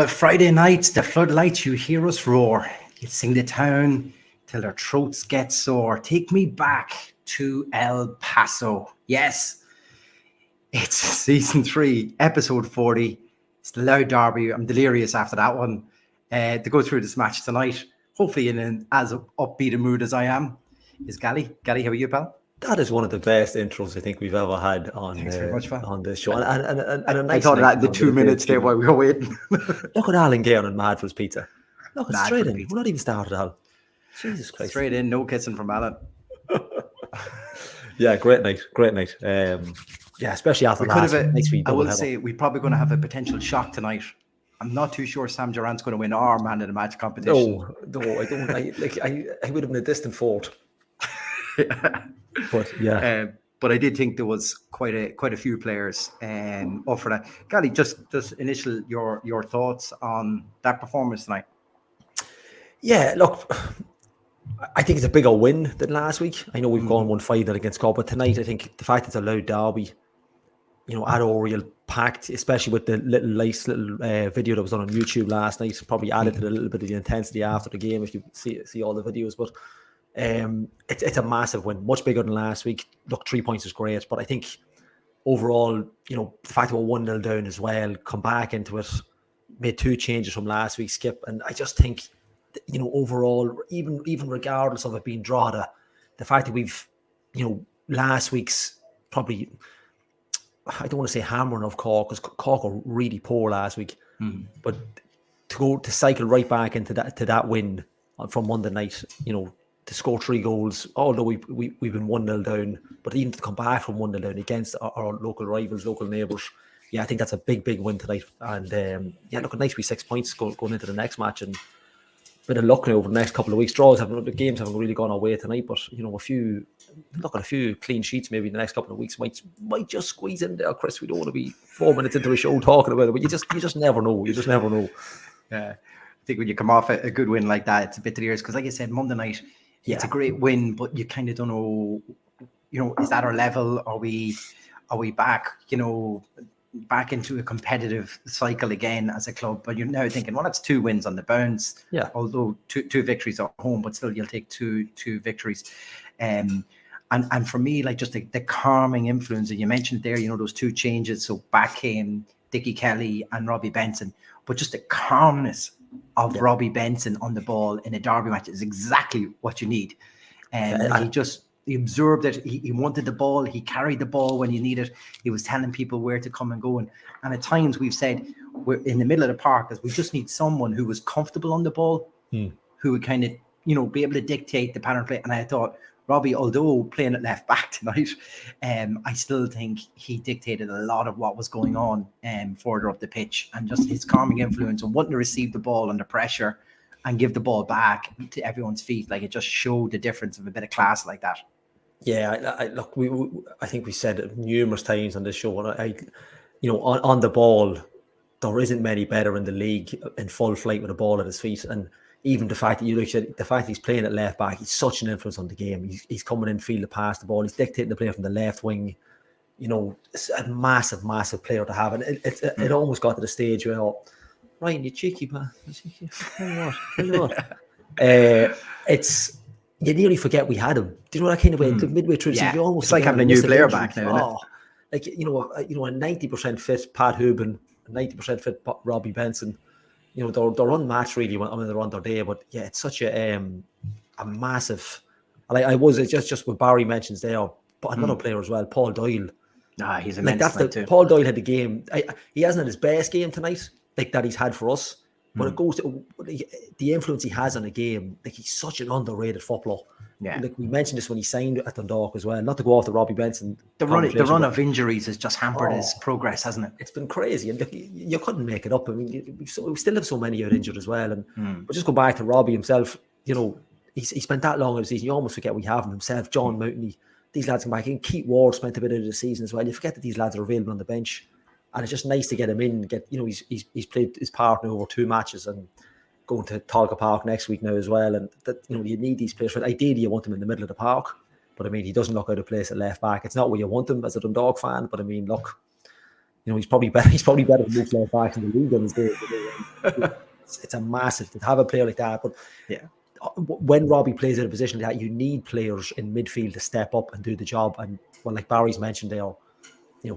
Well, Friday nights, the floodlights, you hear us roar. You sing the town till their throats get sore. Take me back to El Paso. Yes, it's season 3, episode 40. It's the Louth Derby. I'm delirious after that one. To go through this match tonight, hopefully in an as upbeat a mood as I am, is Gally. Gally, how are you, pal? That is one of the best intros I think we've ever had on this show. And a nice I thought of that in the 2 minutes there while we were waiting. Look at Alan Gale and Mad for his pizza. Look, it's Mad straight for in. pizza. We're not even started, Al. Jesus Christ. Straight in, no kissing from Alan. Yeah, great night. Yeah, especially after last week. I will say we're probably going to have a potential shock tonight. I'm not too sure Sam Durant's going to win our man of the match competition. No, I don't. I would have been a distant fourth. But yeah. But I did think there was quite a few players up for that. Gally, just initial your thoughts on that performance tonight. Yeah, look, I think it's a bigger win than last week. I know we've gone 1-5 against Cork, but tonight I think the fact it's a Louth Derby, at Oriel Park, especially with the nice little video that was done on YouTube last night, probably added to a little bit of the intensity after the game if you see all the videos. But it's a massive win, much bigger than last week. Look, 3 points is great, but I think overall, the fact that we're 1-0 down as well, come back into it, made 2 changes from last week's skip, and I just think, overall, even regardless of it being Drogheda, the fact that we've, last week's probably, I don't want to say hammering of Cork, because Cork were really poor last week, but to cycle right back into that win from Monday night, to score 3 goals, although we've been 1-0 down, but even to come back from 1-0 down against our local rivals, local neighbours, I think that's a big win tonight. And look, a nice wee 6 points going into the next match, and a bit of luck over the next couple of weeks. The games haven't really gone our way tonight, but a few clean sheets maybe in the next couple of weeks might just squeeze in there, Chris. We don't want to be 4 minutes into a show talking about it, but you just never know. You just never know. Yeah, I think when you come off a good win like that, it's a bit to the ears, because like I said, Monday night, it's a great win, but you kind of don't know, is that our level? Are we back, back into a competitive cycle again as a club? But you're now thinking, well, that's 2 wins on the bounce. Yeah. Although two victories at home, but still you'll take two victories. And for me, like just the calming influence, and you mentioned there, those 2 changes. So back came Dickie Kelly and Robbie Benson, but just the calmness of Robbie Benson on the ball in a derby match is exactly what you need. And he absorbed it. He wanted the ball. He carried the ball when you need it. He was telling people where to come and go. And at times we've said we're in the middle of the park, as we just need someone who was comfortable on the ball, who would kind of, be able to dictate the pattern of play. And I thought Robbie, although playing at left back tonight, I still think he dictated a lot of what was going on further up the pitch, and just his calming influence and wanting to receive the ball under pressure and give the ball back to everyone's feet. Like, it just showed the difference of a bit of class like that. Yeah, I think we said it numerous times on this show, and on the ball, there isn't many better in the league in full flight with a ball at his feet. And even the fact that he's playing at left back, he's such an influence on the game. He's coming in field to pass the ball. He's dictating the play from the left wing. It's a massive player to have. And it almost got to the stage where, Ryan, you cheeky man. Tell you what. You nearly forget we had him. Do you know that kind of way? Midway through, so you almost, it's like having a new player back now, isn't it? Like, a 90% fit Pat Hubin, a 90% fit Robbie Benson. They're unmatched really when they're on their day. But yeah, it's such a massive. Like, it's just what Barry mentions there, but another player as well, Paul Doyle. He's immense. Paul Doyle had the game. He hasn't had his best game tonight, like that he's had for us. But it goes to the influence he has on the game. Like, he's such an underrated footballer. Yeah. Like, we mentioned this when he signed at Dundalk as well. Not to go off the Robbie Benson. The run of injuries has just hampered his progress, hasn't it? It's been crazy. And look, you couldn't make it up. I mean, we still have so many out injured as well. And but just go back to Robbie himself. He spent that long in the season. You almost forget we have him himself. John Mountney. These lads come back in. Keith Ward spent a bit of the season as well. You forget that these lads are available on the bench. And it's just nice to get him in. He's played his part now over 2 matches and going to Tolka Park next week now as well. And that you need these players. Ideally, you want him in the middle of the park, but I mean, he doesn't look out of place at left back. It's not where you want him as a Dundalk fan, but I mean, look, He's probably better. He's probably better than most left backs in the league on his day. It's a massive to have a player like that. But yeah, when Robbie plays in a position like that, you need players in midfield to step up and do the job. And like Barry's mentioned there,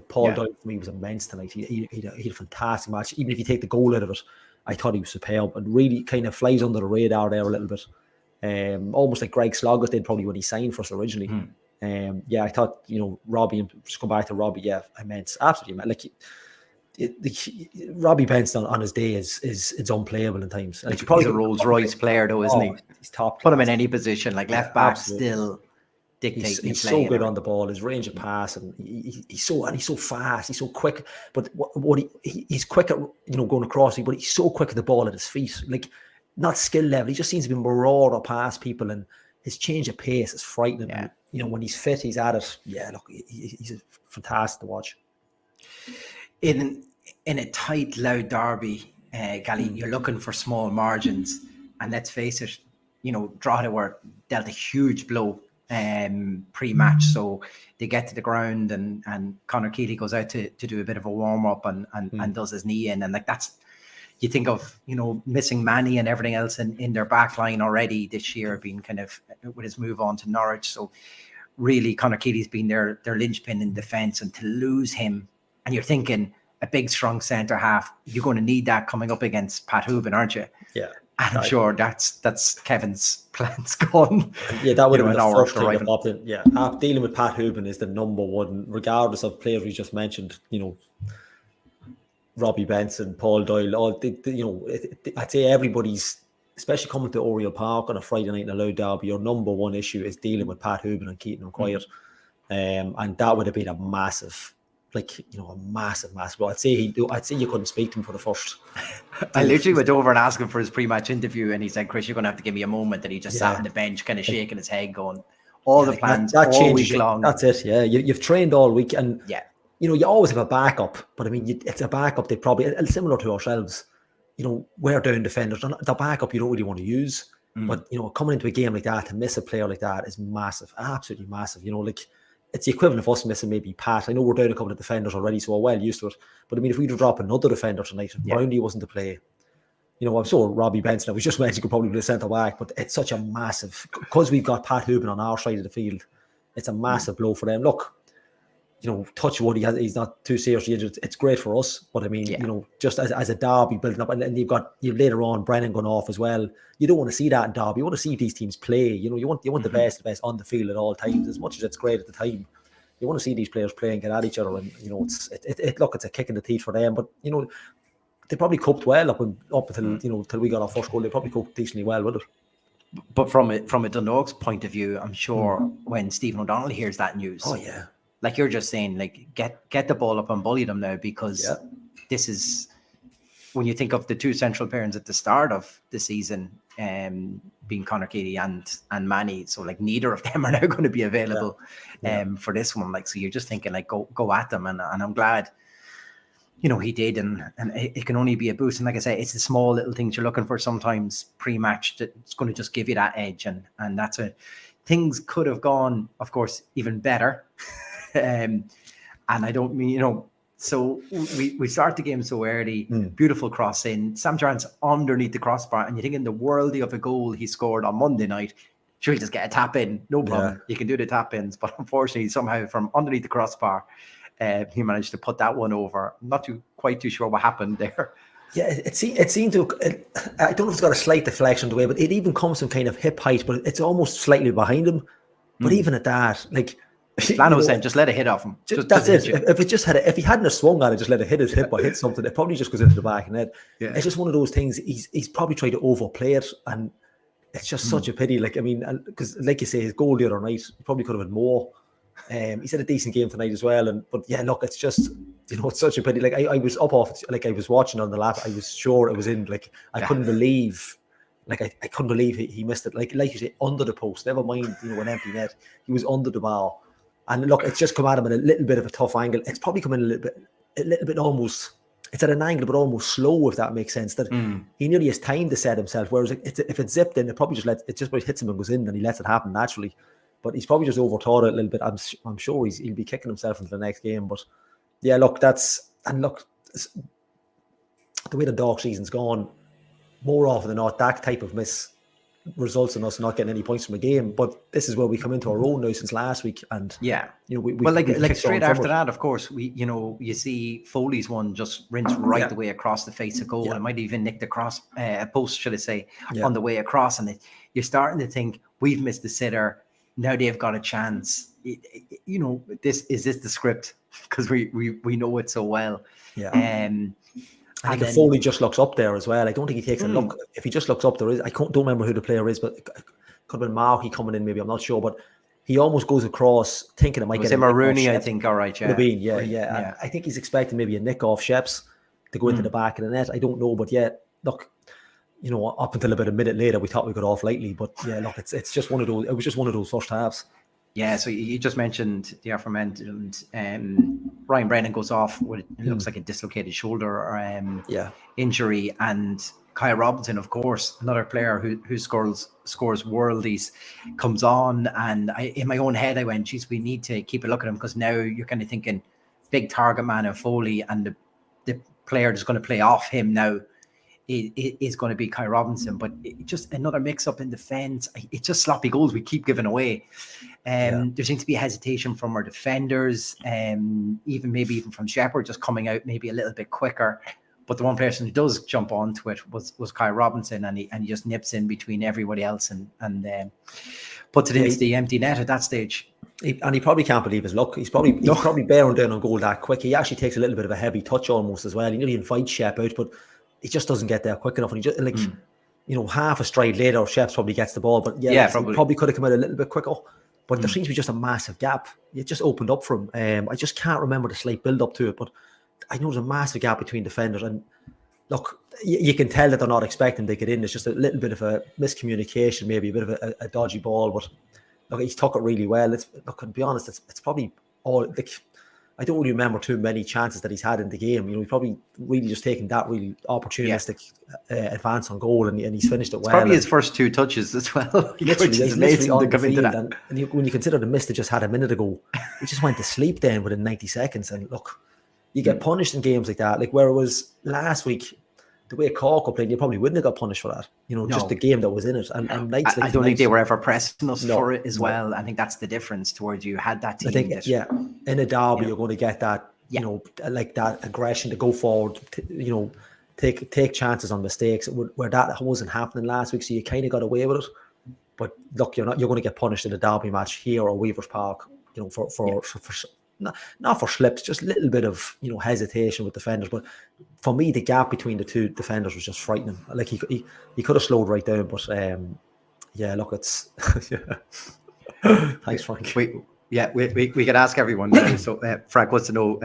Paul Doyle for me was immense tonight. He had a fantastic match. Even if you take the goal out of it, I thought he was superb and really kind of flies under the radar there a little bit. Almost like Greg Sloggett did probably when he signed for us originally. I thought, Robbie, and just go back to Robbie, immense, absolutely immense. Robbie Benson on his day is it's unplayable in times. Like, he's a Rolls Royce player though, isn't he? He's top. Put him in any position, like left back, still dictates. He's so good on the ball. His range of pass, and he's so fast. He's so quick. But he's quick at going across. But he's so quick at the ball at his feet. Like, not skill level. He just seems to be marauder past people, and his change of pace is frightening. Yeah. And, when he's fit, he's at it. Yeah, look, he's fantastic to watch. In a tight, loud derby, Gally, you're looking for small margins, and let's face it, Drogheda were dealt a huge blow pre-match, so they get to the ground, and Conor Keeley goes out to do a bit of a warm up and does his knee in, and like that's, you think of missing Manny and everything else in their back line already this year, being kind of with his move on to Norwich. So really, Conor Keeley's been their linchpin in defence, and to lose him, and you're thinking a big, strong centre half, you're going to need that coming up against Pat Hooban, aren't you? Yeah. And I'm sure that's Kevin's plans gone. Yeah, that would have been the first thing that popped in. Yeah, dealing with Pat Hooban is the number one, regardless of players we just mentioned. Robbie Benson, Paul Doyle, I'd say everybody's, especially coming to Oriel Park on a Friday night in a Louth Derby, your number one issue is dealing with Pat Hooban and keeping him quiet. And that would have been a massive, massive. But I'd say you couldn't speak to him for the first. I literally went over and asked him for his pre-match interview, and he said, "Chris, you're going to have to give me a moment." And he just sat on the bench, kind of shaking his head, going, "All the plans, that all week long." That's it. Yeah, you've trained all week, and you always have a backup. But I mean, it's a backup. They probably similar to ourselves. We're down defenders. The backup you don't really want to use, but coming into a game like that to miss a player like that is massive, absolutely massive. It's the equivalent of us missing maybe Pat. I know we're down a couple of defenders already, so we're well used to it. But I mean, if we drop another defender tonight, if Brownlee wasn't to play, I'm sure Robbie Benson, I was just mentioning, could probably be the centre back, but it's such a massive, because we've got Pat Hooban on our side of the field, it's a massive blow for them. Look, touch wood, he's not too seriously injured. It's great for us, but I mean, just as a derby building up, and then you've later on Brennan going off as well. You don't want to see that in derby. You want to see these teams play. You want the best on the field at all times. As much as it's great at the time, you want to see these players play and get at each other. And it's a kick in the teeth for them. But they probably coped well up until till we got our first goal. They probably coped decently well with it. But from a Dundalk's point of view, I'm sure when Stephen O'Donnell hears that news, like you're just saying, like get the ball up and bully them now, because this is, when you think of the two central pairings at the start of the season, being Conor Keeley and Manny, so like neither of them are now going to be available for this one. Like, so you're just thinking like go at them, and I'm glad he did, and it can only be a boost. And like I say, it's the small little things you're looking for sometimes pre-match that's going to just give you that edge, and that's things could have gone, of course, even better. And I don't mean, so we start the game so early, beautiful cross in, Sam Durrant's underneath the crossbar, and you think in the worldie of a goal he scored on Monday night, sure, he'll just get a tap in, no problem. You can do the tap ins, but unfortunately somehow from underneath the crossbar, he managed to put that one over. I'm not quite too sure what happened there. Yeah, it seemed to, I don't know if it's got a slight deflection the way, but it even comes from kind of hip height, but it's almost slightly behind him. But even at that, like, Flano was saying, just let it hit off him. That's it. If he hadn't swung on it, just let it hit his hip or hit something, it probably just goes into the back of the net. It's just one of those things. He's probably tried to overplay it, and it's just such a pity. Like, I mean, because like you say, his goal the other night, he probably could have had more. He's had a decent game tonight as well, but yeah, look, it's just, it's such a pity. Like, I was up off, like, I was watching on the lap, I was sure it was in. Like, I couldn't believe. Like, I couldn't believe he missed it. Like you say, under the post. Never mind, an empty net. He was under the bar. And look, it's just come at him at a little bit of a tough angle. It's probably come in a little bit almost, it's at an angle, but almost slow, if that makes sense. That he nearly has time to set himself. Whereas if it's zipped in, it probably just hits him and goes in, and he lets it happen naturally. But he's probably just overthought it a little bit. I'm sure he'll be kicking himself into the next game. But yeah, look, that's And look, the way the Dundalk season's gone, more often than not, that type of miss results in us not getting any points from a game. But this is where we come into our own now since last week, and Yeah. we Well, like kicked straight on after from it. that, of course, you see Foley's one just rinsed right the way across the face of goal. Yeah. It might even nicked across a post, should I say, Yeah. on the way across. And you're starting to think, we've missed the sitter. Now they've got a chance. Is this the script? Because we know it so well. Yeah. I And think if Foley just looks up there as well, I don't think he takes a Hmm. look. If he just looks up, don't remember who the player is, but it could have been Markey coming in, maybe, I'm not sure, but he almost goes across thinking it might was get him a or nick off Rooney, I Sheps. think. All right, Could have been, yeah. Yeah. I think he's expecting maybe a nick off Sheps to go into the back of the net. I don't know, but yeah, look, up until about a minute later, we thought we got off lightly, but yeah, look, it's just one of those. It was just one of those first halves. Yeah, so you just mentioned the aforementioned Ryan Brennan goes off with it looks like a dislocated shoulder or injury, and Kyle Robinson, of course, another player who scores worldies, comes on, and in my own head I went, geez, we need to keep a look at him, because now you're kind of thinking big target man of Foley, and the player that's going to play off him now is going to be Kyle Robinson. But just another mix-up in defence. It's just sloppy goals we keep giving away. There seems to be hesitation from our defenders, even from Shepherd, just coming out maybe a little bit quicker. But the one person who does jump onto it was Kyle Robinson, and he just nips in between everybody else and puts it into the empty net at that stage. And he probably can't believe his luck. He's probably bearing down on goal that quick. He actually takes a little bit of a heavy touch almost as well. He nearly invites Shep out, but he just doesn't get there quick enough. And he just half a stride later, Sheps probably gets the ball. But he probably could have come out a little bit quicker. But there seems to be just a massive gap. It just opened up for him. I just can't remember the slight build up to it, but I know there's a massive gap between defenders. And look, you can tell that they're not expecting to get in. It's just a little bit of a miscommunication, maybe a bit of a dodgy ball. But look, he's took it really well. To be honest, it's probably all. I don't really remember too many chances that he's had in the game. He's probably really just taken that really opportunistic advance on goal, and he's finished it well. Probably his first two touches as well. Literally, he's amazing on the field. And when you consider the miss they just had a minute ago, he just went to sleep then within 90 seconds. And look, you get punished in games like that. Like where it was last week, the way Cork played, you probably wouldn't have got punished for that. Just the game that was in it. And I don't think they were ever pressing us for it as well. I think that's the difference towards you had that team. I think, in a derby, you're going to get that, like that aggression to go forward, take chances on mistakes, where that wasn't happening last week. So you kind of got away with it. But look, you're going to get punished in a derby match here or Weavers Park, for not for slips, just a little bit of hesitation with defenders. But for me, the gap between the two defenders was just frightening. Like he could have slowed right down, but look, it's thanks, Frank. We could ask everyone now. So Frank wants to know: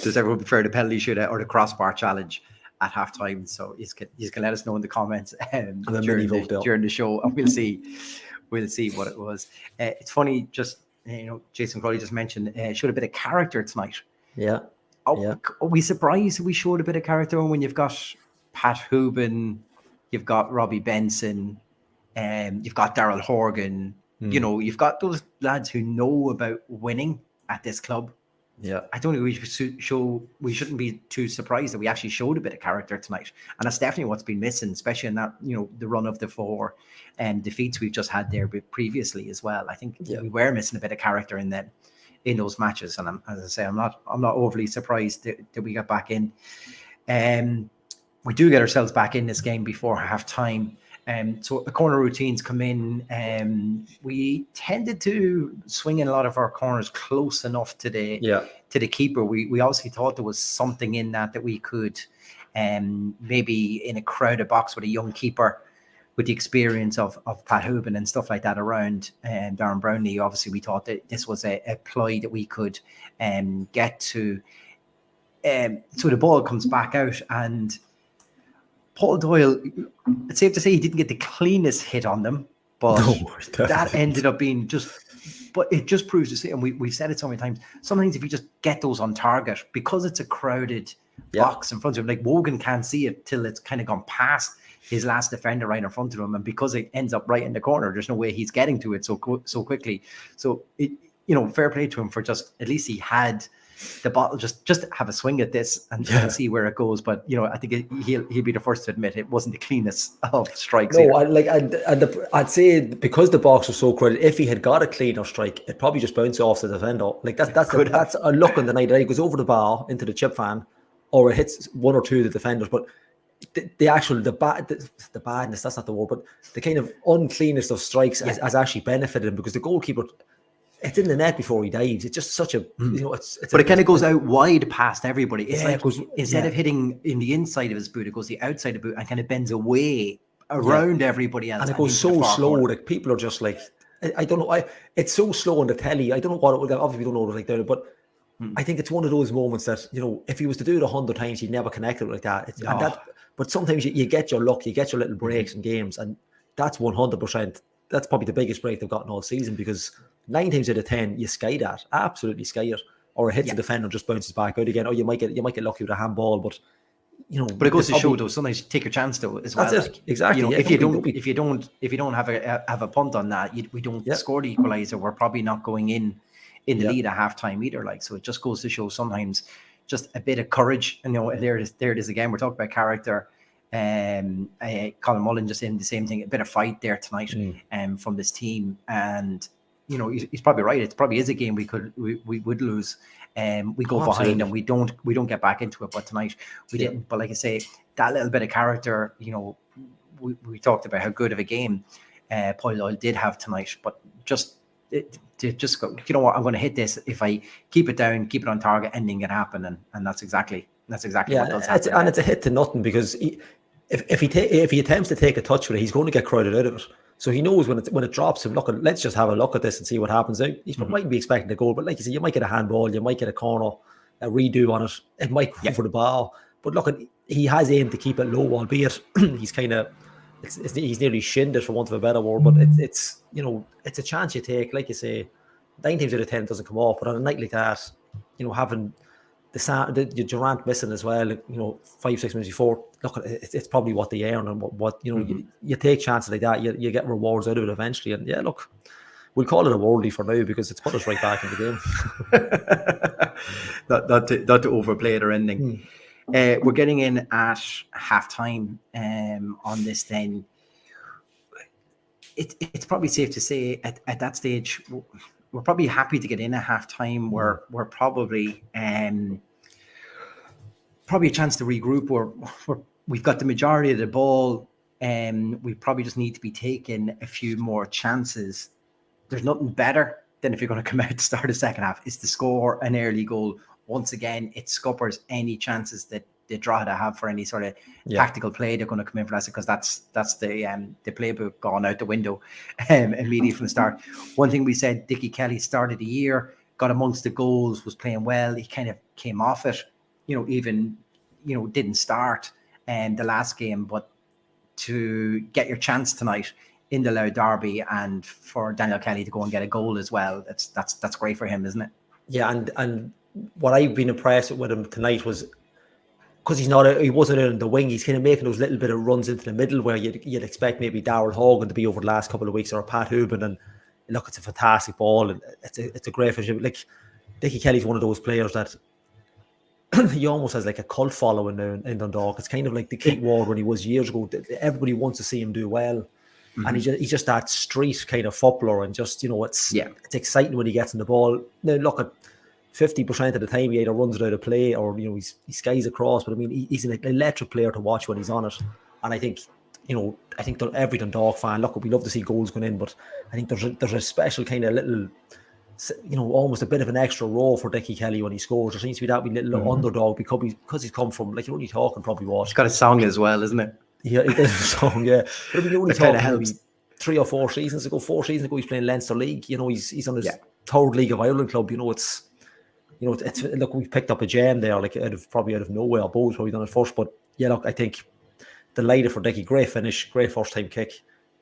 does everyone prefer the penalty shootout or the crossbar challenge at halftime? So you can let us know in the comments during the show, and we'll see what it was. It's funny, just. Jason Crowley just mentioned showed a bit of character tonight. Are we surprised we showed a bit of character when you've got Pat Hooban, you've got Robbie Benson, you've got Daryl Horgan, you've got those lads who know about winning at this club. I don't think we shouldn't be too surprised that we actually showed a bit of character tonight, and that's definitely what's been missing, especially in that the run of the 4 defeats we've just had there previously as well. I think we were missing a bit of character in those matches, and as I say, I'm not overly surprised that we got back in. We do get ourselves back in this game before half time. So the corner routines come in. We tended to swing in a lot of our corners close enough to the keeper. We obviously thought there was something in that we could maybe in a crowded box with a young keeper with the experience of Pat Hooban and stuff like that around Darren Brownlee. Obviously, we thought that this was a ploy that we could get to. So the ball comes back out, and Paul Doyle, it's safe to say he didn't get the cleanest hit on them, but that ended up being but it just proves to say, and we've said it so many times, sometimes if you just get those on target, because it's a crowded box in front of him, like Wogan can't see it till it's kind of gone past his last defender right in front of him, and because it ends up right in the corner, there's no way he's getting to it so quickly. So fair play to him for just, at least he had the bottle, just have a swing at this and see where it goes. But I think he'll be the first to admit it wasn't the cleanest of strikes. No, I'd say because the box was so crowded, if he had got a cleaner strike, it probably just bounced off the defender. Like that's a luck on the night. It goes over the bar into the chip fan, or it hits one or two of the defenders. But the badness, that's not the word, but the kind of uncleanness of strikes has actually benefited him, because the goalkeeper, it's in the net before he dives. It's just such a, but it kind of goes out wide past everybody. It's like, instead of hitting in the inside of his boot, it goes the outside of the boot and kind of bends away around everybody else. And it goes so slow, like people are just like, I don't know, it's so slow on the telly. I don't know what it would, obviously we don't know what it's like there, but I think it's one of those moments that, if he was to do it 100 times, he'd never connect it like that. But sometimes you get your luck, you get your little breaks in games, and that's 100%. That's probably the biggest break they've gotten all season, because 9 times out of 10 you sky that, absolutely sky it, or it hits the defender and just bounces back out again. Or you might get lucky with a handball, but but it goes to show, though, sometimes you take your chance though as well. That's it, exactly. If you don't have a punt on that, we don't score the equalizer, we're probably not going in the lead at halftime either. Like, so it just goes to show sometimes just a bit of courage. And there it is again. We're talking about character. Colin Mullen just saying the same thing. A bit of fight there tonight, from this team, and he's probably right. It probably is a game we would lose. We go behind and we don't get back into it. But tonight we didn't. But like I say, that little bit of character. We talked about how good of a game Paul Doyle did have tonight, but to just go, you know what, I'm going to hit this. If I keep it down, keep it on target, anything can happen, and that's exactly what does happen. And it's a hit to nothing, because if he attempts to take a touch with it, he's going to get crowded out of it. So he knows when it drops him, let's just have a look at this and see what happens. He mightn't be expecting a goal, but like you say, you might get a handball, you might get a corner, a redo on it. It might go for the ball. But look, he has aimed to keep it low, albeit he's kind of, he's nearly shinned it, for want of a better word. But it's a chance you take. Like you say, 9 times out of 10 it doesn't come off. But on a night like that, having the Durant missing as well, 5-6 minutes before, look, it's probably what they earn, and what you take chances like that, you get rewards out of it eventually. And look, we'll call it a worldie for now, because it's put us right back in the game. not to overplay it or anything. We're getting in at halftime on this. Then it's probably safe to say at that stage we're probably happy to get in at halftime. We're probably a chance to regroup. We've got the majority of the ball, and we probably just need to be taking a few more chances. There's nothing better than, if you're going to come out to start the second half, is to score an early goal. Once again, it scuppers any chances that the Drogheda have for any sort of tactical play they're going to come in for that, because that's the playbook gone out the window immediately from the start. One thing we said, Dickie Kelly started the year, got amongst the goals, was playing well. He kind of came off it, didn't start the last game, but to get your chance tonight in the Louth Derby, and for Daniel Kelly to go and get a goal as well, that's great for him, isn't it? Yeah, and what I've been impressed with him tonight was, because he wasn't in the wing, he's kind of making those little bit of runs into the middle where you'd expect maybe Darryl Hogan to be over the last couple of weeks, or Pat Hubin. And look, it's a fantastic ball, and it's a great finish. Like, Dickie Kelly's one of those players that he almost has like a cult following now in Dundalk. It's kind of like the Keith Ward when he was years ago. Everybody wants to see him do well. And he's just that street kind of footballer, and just, it's exciting when he gets in the ball. Now look, at 50% of the time he either runs it out of play, or he skies across. But I mean, he's an electric player to watch when he's on it. And I think every Dundalk fan, look, we love to see goals going in, but I think there's a special kind of little, almost a bit of an extra row for Dickie Kelly when he scores. There seems to be that little underdog, because he's come from, like, you're only talking probably what. He's got a song as well, isn't it? Yeah, he does a song, yeah. But I mean, you're only talking maybe 3 or 4 seasons ago. 4 seasons ago, he's playing Leinster League. He's on his third League of Ireland club. It's look, we picked up a gem there, like out of nowhere. Both probably done it first, but look, I think delighted for Dickie. Great finish, great first time kick,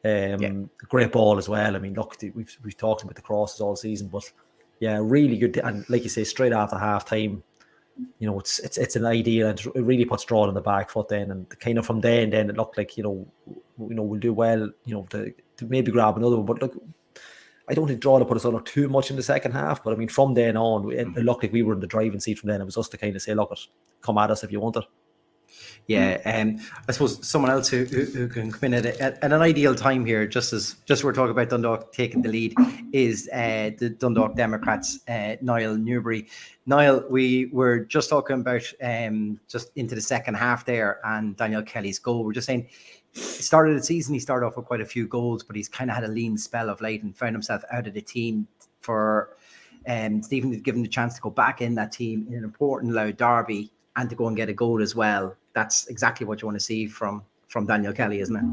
great ball as well. I mean, look, we've talked about the crosses all season, but really good. And like you say, straight after half time, it's an idea, and it really puts Drogheda on the back foot then, and kind of from then it looked like we'll do well, to maybe grab another one. But look, I don't think Drogheda put us under too much in the second half, but I mean, from then on, it looked like we were in the driving seat from then. It was us to kind of say, look, come at us if you want it. Yeah, I suppose someone else who can come in at an ideal time here, just we're talking about Dundalk taking the lead, is the Dundalk Democrats, Niall Newbury. Niall, we were just talking about just into the second half there and Daniel Kelly's goal. We're just saying, started the season, he started off with quite a few goals, but he's kind of had a lean spell of late and found himself out of the team. For Stephen to give him the chance to go back in that team in an important Louth Derby and to go and get a goal as well. That's exactly what you want to see from Daniel Kelly, isn't it?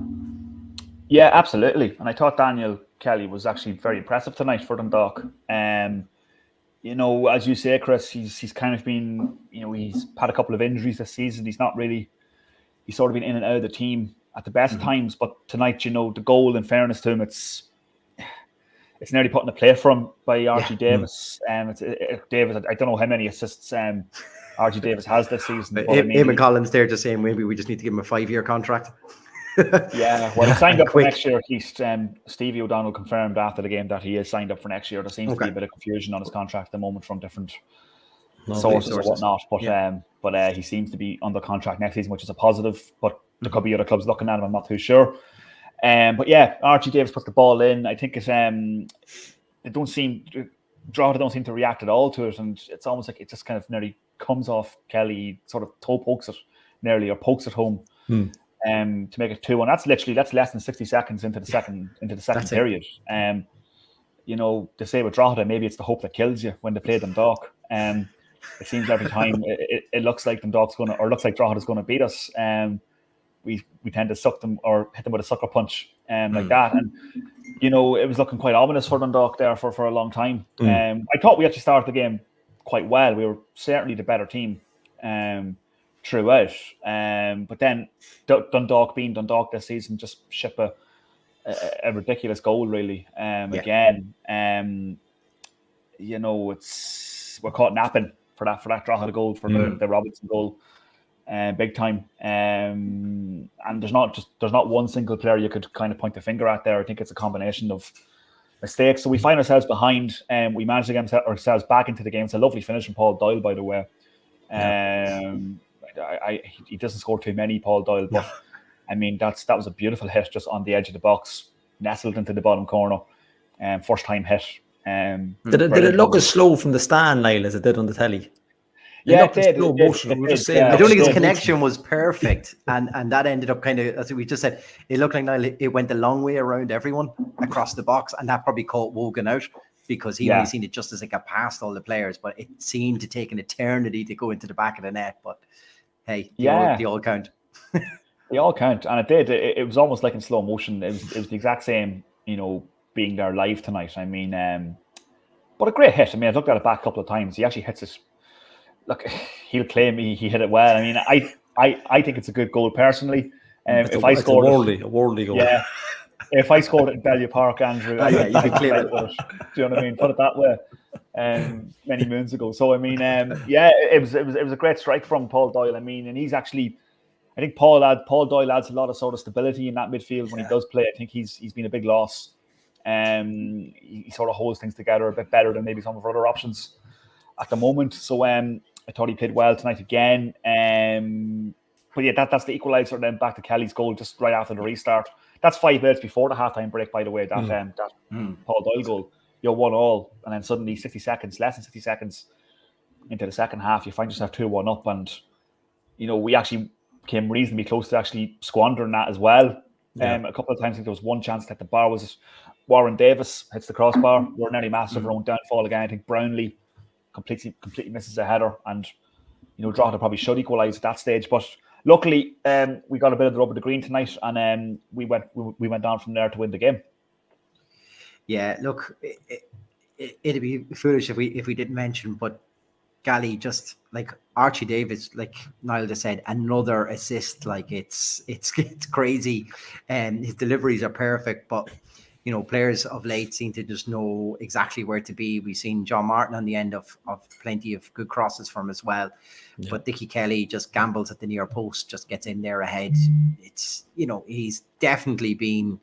Yeah, absolutely. And I thought Daniel Kelly was actually very impressive tonight for Dundalk. You know, as you say, Chris, he's kind of been, you know, he's had a couple of injuries this season. He's sort of been in and out of the team at the best times. But tonight, you know, the goal, in fairness to him, it's nearly put in the play for him by Archie Davis. Davis, I don't know how many assists Archie Davis has this season. Eamon Collins there just saying maybe we just need to give him a 5-year contract. Yeah, well, he signed up for next year. At least Stevie O'Donnell confirmed after the game that he is signed up for next year. There seems to be a bit of confusion on his contract at the moment from different sources or whatnot. But he seems to be under contract next season, which is a positive. But there could be other clubs looking at him. I'm not too sure. But yeah, Archie Davis puts the ball in. I think Drogheda don't seem to react at all to it, and it's almost like it just kind of nearly comes off Kelly, sort of toe pokes it nearly, or pokes it home to make it 2-1. That's less than 60 seconds into the second period. You know, they say with Drogheda, maybe it's the hope that kills you when they play Dundalk. It seems every time it looks like Drogheda's going to beat us. We tend to suck them or hit them with a sucker punch like that. And, you know, it was looking quite ominous for Dundalk there for a long time. I thought we actually started the game quite well. We were certainly the better team throughout. But then Dundalk, being Dundalk this season, just ship a ridiculous goal, really. Again, you know, we're caught napping for that Drogheda goal, for the Robinson goal. Big time, and there's not one single player you could kind of point the finger at there. I think it's a combination of mistakes. So we find ourselves behind, and we manage to get ourselves back into the game. It's a lovely finish from Paul Doyle, by the way. He doesn't score too many, Paul Doyle, but I mean that was a beautiful hit just on the edge of the box, nestled into the bottom corner, first time hit. Did it look as slow from the stand, Niall, as it did on the telly? I don't think his connection was perfect, and that ended up kind of, as we just said, it looked like Niall, it went a long way around everyone across the box, and that probably caught Wogan out because he only seen it just as it got past all the players, but it seemed to take an eternity to go into the back of the net. But hey, they all count. They all count, and it did. It was almost like in slow motion. It was the exact same, you know, being there live tonight. I mean, but a great hit. I mean, I've looked at it back a couple of times. He actually hits it. Look, he'll claim he hit it well. I mean, I think it's a good goal personally. If I scored a worldly goal. Yeah. If I scored it in Oriel Park, Andrew, you can claim it. Do you know what I mean? Put it that way. Many moons ago. So I mean, it was a great strike from Paul Doyle. I mean, and he's actually, I think Paul Doyle adds a lot of sort of stability in that midfield when he does play. I think he's been a big loss. He sort of holds things together a bit better than maybe some of our other options at the moment. So I thought he played well tonight again. But yeah, that's the equaliser. Then back to Kelly's goal just right after the restart. That's 5 minutes before the halftime break, by the way. That Paul Doyle goal. You're 1-1, and then suddenly less than 60 seconds into the second half, you find yourself 2-1 up, and you know we actually came reasonably close to actually squandering that as well. A couple of times, I think there was one chance that the bar was Warren Davis hits the crossbar. We're nearly master of our own downfall again. I think Brownlee completely misses a header, and you know Drogheda probably should equalise at that stage, but luckily we got a bit of the rub of the green tonight, and we went down from there to win the game. Yeah, look, it'd be foolish if we didn't mention, but Gally, just like Archie Davis, like Niall just said, another assist. Like it's crazy, and his deliveries are perfect, but you know, players of late seem to just know exactly where to be. We've seen John Martin on the end of plenty of good crosses from as well. Yeah. But Dickie Kelly just gambles at the near post, just gets in there ahead. It's, you know, he's definitely been,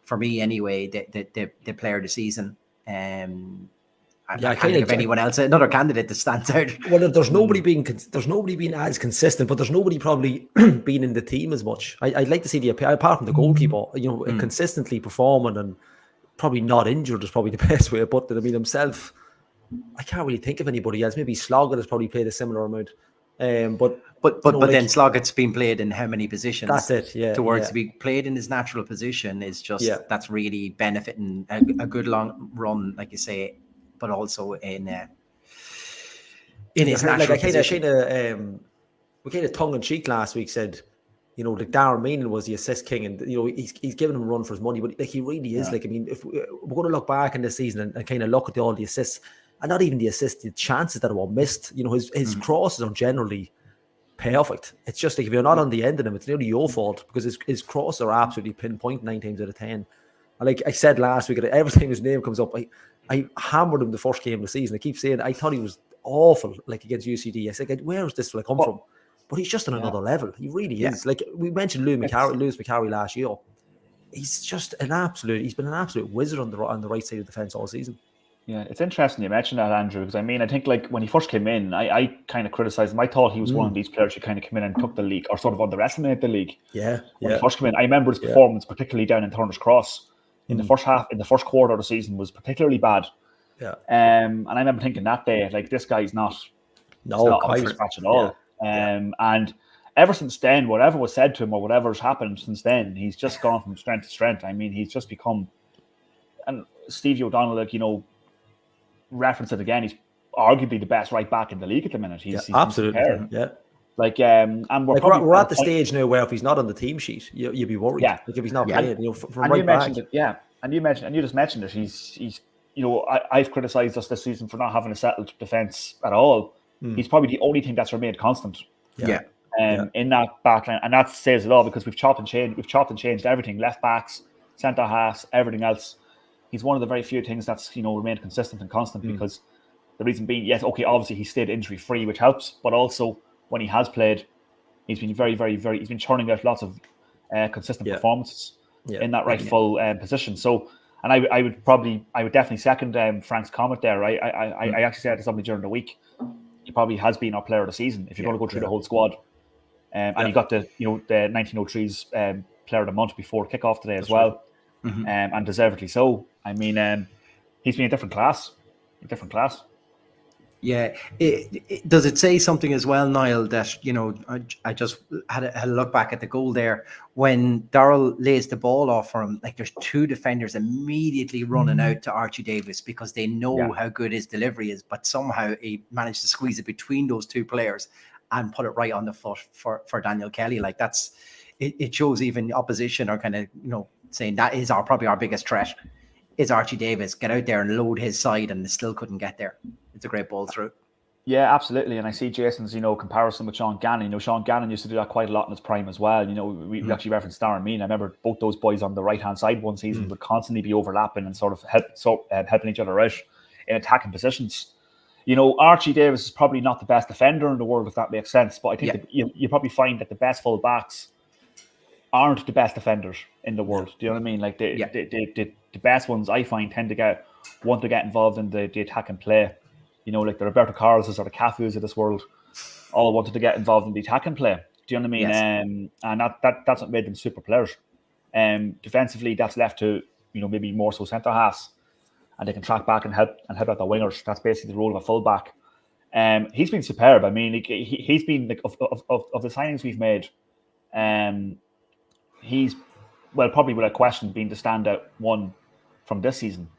for me anyway, the player of the season. I can't think of anyone else, another candidate that stands out. Well, there's nobody being as consistent, but there's nobody probably being in the team as much. I'd like to see apart from the goalkeeper, consistently performing and probably not injured is probably the best way to put it. I mean, himself, I can't really think of anybody else. Maybe Sloggett has probably played a similar amount. But then Sloggett's been played in how many positions? That's it. Yeah. To be played in his natural position is just that's really benefiting a good long run, like you say, but also in his natural position. We kind of tongue in cheek last week said, like Darren Meenan was the assist king, and he's giving him a run for his money, but like he really is. Like, I mean, if we're going to look back in this season and kind of look at all the assists, and not even the assists, the chances that were missed. His crosses are generally perfect. It's just like if you're not on the end of them, it's nearly your fault, because his crosses are absolutely pinpoint 9 times out of 10. And like I said last week, every time his name comes up, I hammered him the first game of the season. I keep saying I thought he was awful, like against UCD. I said, where is this come from? But he's just on another level. He really is. Like we mentioned Lewis McCarry last year. He's just he's been an absolute wizard on the right side of the fence all season. Yeah, it's interesting you mentioned that, Andrew, because I mean, I think like when he first came in, I kind of criticized him. I thought he was one of these players who kind of came in and took the league, or sort of underestimated the league. When he first came in, I remember his performance, particularly down in Turner's Cross in the first quarter of the season, was particularly bad. And I remember thinking that day, like, this guy's not up for scratch at all. And ever since then, whatever was said to him or whatever's happened since then, he's just gone from strength to strength. I mean, he's just become, and Stevie O'Donnell, like, reference it again, he's arguably the best right back in the league at the minute. He's absolutely like and we're at the stage now where if he's not on the team sheet, you'd be worried. Like if he's not playing, from and right you mentioned back. And you just mentioned it. He's I've criticised us this season for not having a settled defence at all. He's probably the only thing that's remained constant. In that backline, and that says it all, because we've chopped and changed everything: left backs, centre halves, everything else. He's one of the very few things that's remained consistent and constant, because the reason being, yes, okay, obviously he stayed injury free, which helps, but also when he has played, he's been very, very, very. He's been churning out lots of consistent performances in that rightful position. So, and I would definitely second Frank's comment there. I actually said to somebody during the week, he probably has been our player of the season if you're going to go through the whole squad. And he got the 1903's player of the month before kickoff today as well. And deservedly so. I mean, he's been a different class. Yeah. Does it say something as well, Niall, that, I just had a look back at the goal there. When Darrell lays the ball off for him, like, there's 2 defenders immediately running out to Archie Davis, because they know how good his delivery is, but somehow he managed to squeeze it between those 2 players and put it right on the foot for Daniel Kelly. Like, it shows even the opposition are kind of, saying that is probably our biggest threat is Archie Davis. Get out there and load his side, and they still couldn't get there. It's a great ball through. Yeah, absolutely. And I see Jason's, comparison with Sean Gannon. Sean Gannon used to do that quite a lot in his prime as well. We actually referenced Darren Meenan. I remember both those boys on the right-hand side one season would constantly be overlapping and sort of helping each other out in attacking positions. Archie Davis is probably not the best defender in the world, if that makes sense. But I think that you probably find that the best full backs aren't the best defenders in the world. Do you know what I mean? Like the best ones, I find, tend to want to get involved in the attack and play. Like the Roberto Carlos's or the Cafus of this world all wanted to get involved in the attack and play. Do you know what I mean? Yes. And that's what made them super players. Defensively, that's left to maybe more so centre halves, and they can track back and help out the wingers. That's basically the role of a full back. He's been superb. I mean, he's been, like, of the signings we've made. He's, well, probably without question, been the standout one from this season.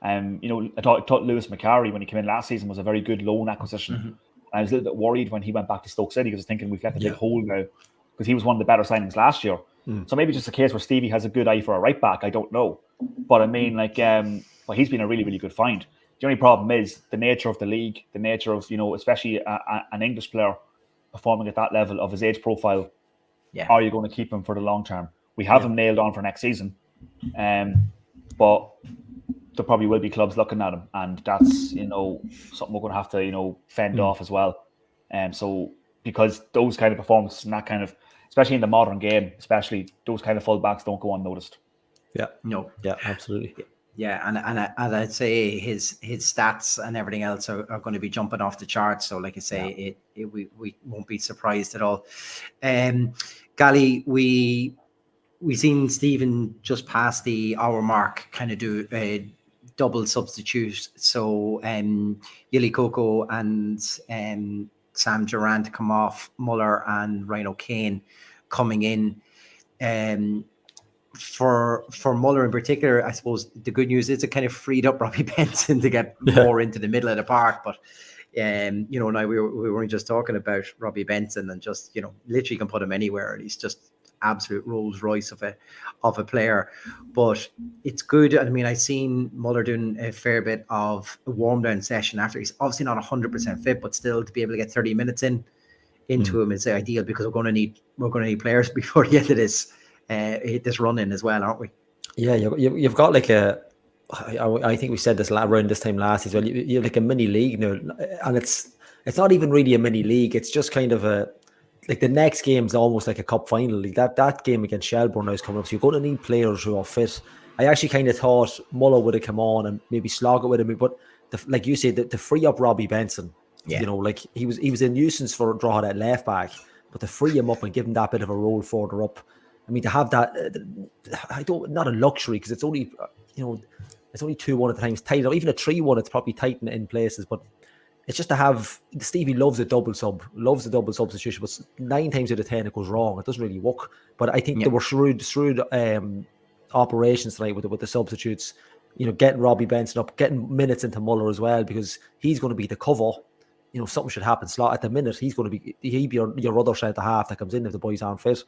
I thought Lewis McCarry, when he came in last season, was a very good loan acquisition. I was a little bit worried when he went back to Stoke City, because I was thinking we've left a big hole now, because he was one of the better signings last year. So maybe just a case where Stevie has a good eye for a right back. I don't know. But I mean, well, he's been a really, really good find. The only problem is the nature of the league, the nature of, especially an English player performing at that level of his age profile. Are you going to keep him for the long term? We have him nailed on for next season. But there probably will be clubs looking at him, and that's something we're going to have to fend off as well. So because those kind of performances and that kind of, especially in the modern game, especially those kind of fullbacks don't go unnoticed. Yeah, absolutely. Yeah, and I'd say his stats and everything else are going to be jumping off the charts. So, like I say, we won't be surprised at all. Gally, we seen Stephen just past the hour mark kind of do a double substitute. So Yili Coco and Sam Durant come off, Muller and Ryan O'Kane coming in. For Muller in particular, I suppose the good news is it kind of freed up Robbie Benson to get more into the middle of the park. But now we were just talking about Robbie Benson, and just literally can put him anywhere. He's just absolute Rolls Royce of a player. But it's good. I mean, I've seen Muller doing a fair bit of a warm down session after. He's obviously not 100% fit, but still to be able to get 30 minutes into him is ideal, because we're going to need players before the end of this run in as well, aren't we? Yeah, you've got like I think we said this around this time last as well. You have like a mini league now, and it's not even really a mini league. It's just kind of like the next game's almost like a cup final. That game against Shelbourne now is coming up, so you're going to need players who are fit. I actually kind of thought Muller would have come on and maybe slog it with him, but like you said, to free up Robbie Benson, like he was a nuisance for Drogheda at left back, but to free him up and give him that bit of a role further up. I mean, to have that, not a luxury, because it's only, it's only 2-1 at the time. It's tight. Even a 3-1, it's probably tight in places. But it's just to have, Stevie loves a double substitution, but 9 times out of 10 it goes wrong. It doesn't really work. But I think there were shrewd operations tonight with the substitutes. Getting Robbie Benson up, getting minutes into Muller as well, because he's going to be the cover. Something should happen. Slot at the minute, he'd be your other centre half that comes in if the boys aren't fit.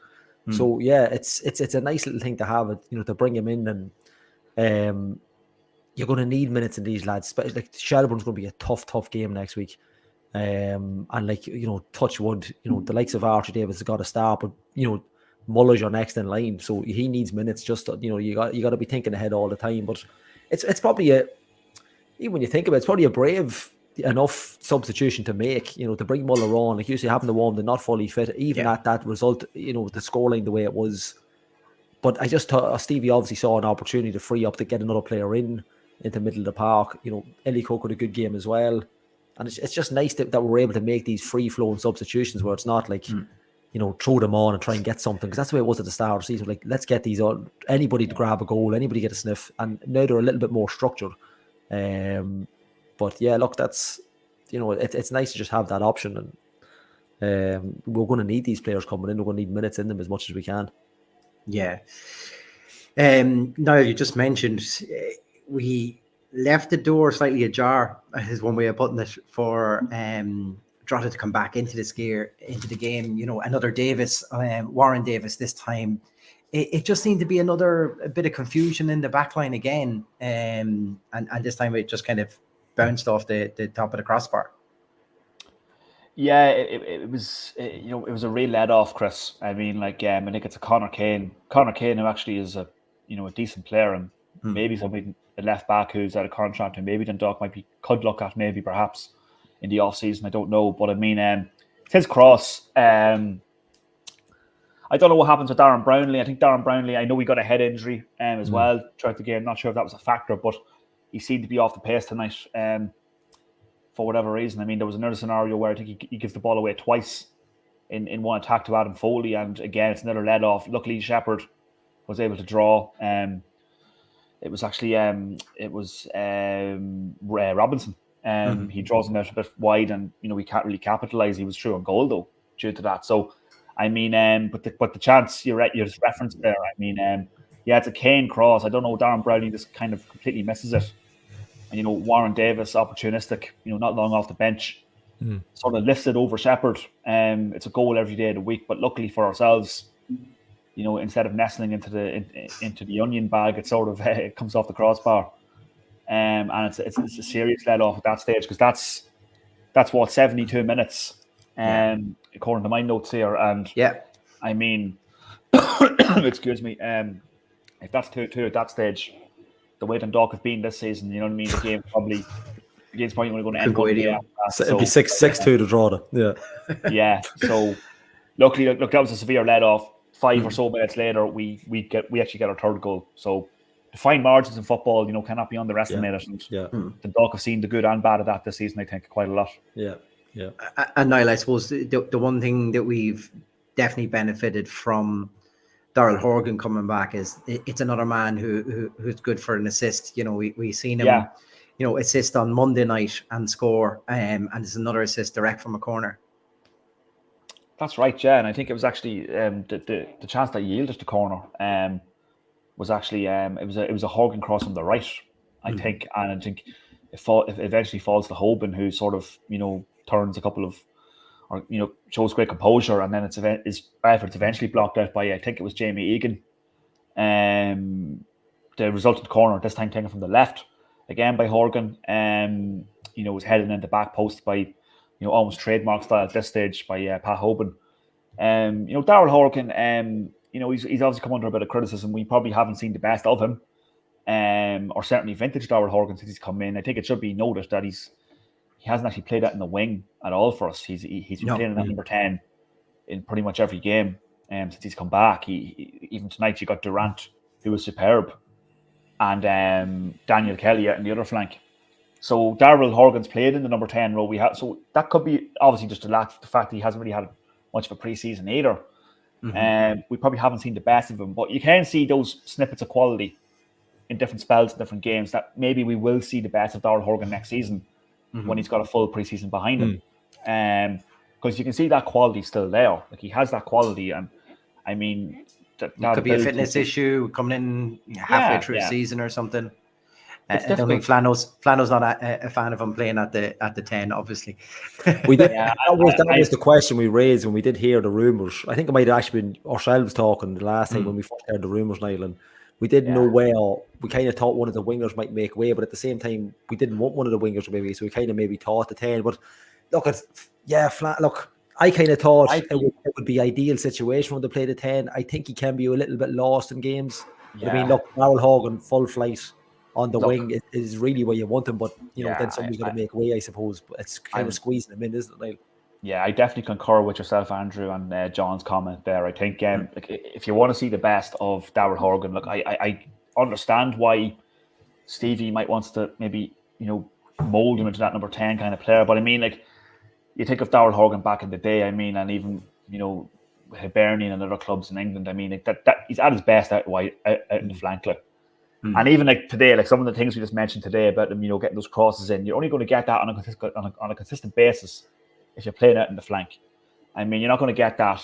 So yeah, it's a nice little thing to have, to bring him in, and you're going to need minutes in these lads. But like Shelbourne's going to be a tough game next week, and like touch wood, the likes of Archie Davis has got to start, but Muller's your next in line, so he needs minutes. Just you got to be thinking ahead all the time. But it's probably even when you think about it, it's probably a brave enough substitution to make, to bring Muller on, like you say, having the warm, they're not fully fit, even at that result, the scoreline the way it was. But I just thought Stevie obviously saw an opportunity to free up to get another player into the middle of the park. Ellie Cook had a good game as well, and it's just nice that we're able to make these free flowing substitutions where it's not like throw them on and try and get something, because that's the way it was at the start of the season. Like, let's get these on, anybody to grab a goal, anybody get a sniff, and now they're a little bit more structured. But yeah, look, that's it's nice to just have that option, and we're going to need these players coming in. We're going to need minutes in them as much as we can. Yeah. Now you just mentioned we left the door slightly ajar, is one way of putting it, for Drogheda to come back into the game. Another Davis, Warren Davis this time. It just seemed to be a bit of confusion in the back line again, and this time it just kind of bounced off the top of the crossbar. Yeah, it was it was a real let off, Chris. I mean, I think it's a Conor Kane, who actually is a decent player, and maybe somebody a left back who's out of contract, and maybe Dundalk could look at perhaps in the off season. I don't know, but I mean, it's his cross. I don't know what happens with Darren Brownlee. I think Darren Brownlee, I know he got a head injury as well throughout the game. Not sure if that was a factor, but he seemed to be off the pace tonight for whatever reason. I mean, there was another scenario where I think he gives the ball away twice in one attack to Adam Foley, and again, it's another let off. Luckily, Shepherd was able to draw. It was actually Robinson. He draws him out a bit wide, and we can't really capitalise. He was through on goal though due to that. So I mean, but the chance you just referenced there. I mean, it's a Kane cross. I don't know. Darren Brownlee just kind of completely misses it. And, Warren Davis, opportunistic, not long off the bench, sort of lifts it over Shepherd. It's a goal every day of the week. But luckily for ourselves, instead of nestling into the onion bag, it sort of it comes off the crossbar. And it's a serious let off at that stage, because that's what 72 minutes, according to my notes here. And I mean, excuse me, if that's 2-2 at that stage, the way Dundalk have been this season, you know what I mean? The game's probably only going to end. It'd be 6-2 to Drogheda. Yeah. Yeah. So luckily, look, that was a severe let off. 5 or so minutes later, we actually get our third goal. So fine margins in football, cannot be underestimated. And Dundalk have seen the good and bad of that this season, I think, quite a lot. Yeah. And Niall, I suppose the one thing that we've definitely benefited from Darrell Horgan coming back is it's another man who's good for an assist. We've seen him, assist on Monday night and score, and it's another assist direct from a corner. That's right, yeah. And I think it was actually the chance that yielded the corner was actually it was a Horgan cross on the right, I think, and I think it eventually falls to Hoban, who sort of turns a couple of, or shows great composure, and then his efforts eventually blocked out by, I think it was Jamie Egan. The resultant corner this time taken from the left again by Horgan. Was headed in the back post by almost trademark style at this stage by Pat Hoban. Darrell Horgan, he's obviously come under a bit of criticism. We probably haven't seen the best of him, or certainly vintage Darrell Horgan since he's come in. I think it should be noted that he hasn't actually played that in the wing at all for us. He's been playing in that number 10 in pretty much every game since he's come back. Even tonight you got Durant, who was superb, and Daniel Kelly out in the other flank. So Darrell Horgan's played in the number 10 role. So that could be obviously just the fact that he hasn't really had much of a pre-season either. We probably haven't seen the best of him, but you can see those snippets of quality in different spells, in different games, that maybe we will see the best of Darrell Horgan next season when he's got a full pre-season behind him. Because you can see that quality still there. Like, he has that quality, and I mean, that could be a fitness issue coming in halfway through the season or something. I don't think Flano's not a fan of him playing at the 10, obviously. We did. That was the question we raised when we did hear the rumours. I think it might have actually been ourselves talking the last time when we first heard the rumours, Niall, and we didn't know where. We kind of thought one of the wingers might make way, but at the same time, we didn't want one of the wingers maybe, so we kind of maybe thought the 10. But look, I kind of thought it would be ideal situation when they play the 10. I think he can be a little bit lost in games. Yeah. I mean, look, Darrell Horgan, full flight on the wing is really where you want him, but then somebody's got to make way, I suppose. But it's kind of squeezing him in, isn't it, Niall? Yeah, I definitely concur with yourself, Andrew, and John's comment there. I think if you want to see the best of Darrell Horgan, look, I understand why Stevie might wants to maybe mold him into that number 10 kind of player. But I mean, like, you think of Darrell Horgan back in the day, I mean, and even Hibernian and other clubs in England. I mean, like, that he's at his best out in the flank, like. And even like today, like some of the things we just mentioned today about them, getting those crosses in, you're only going to get that on a consistent basis if you're playing out in the flank. I mean, you're not going to get that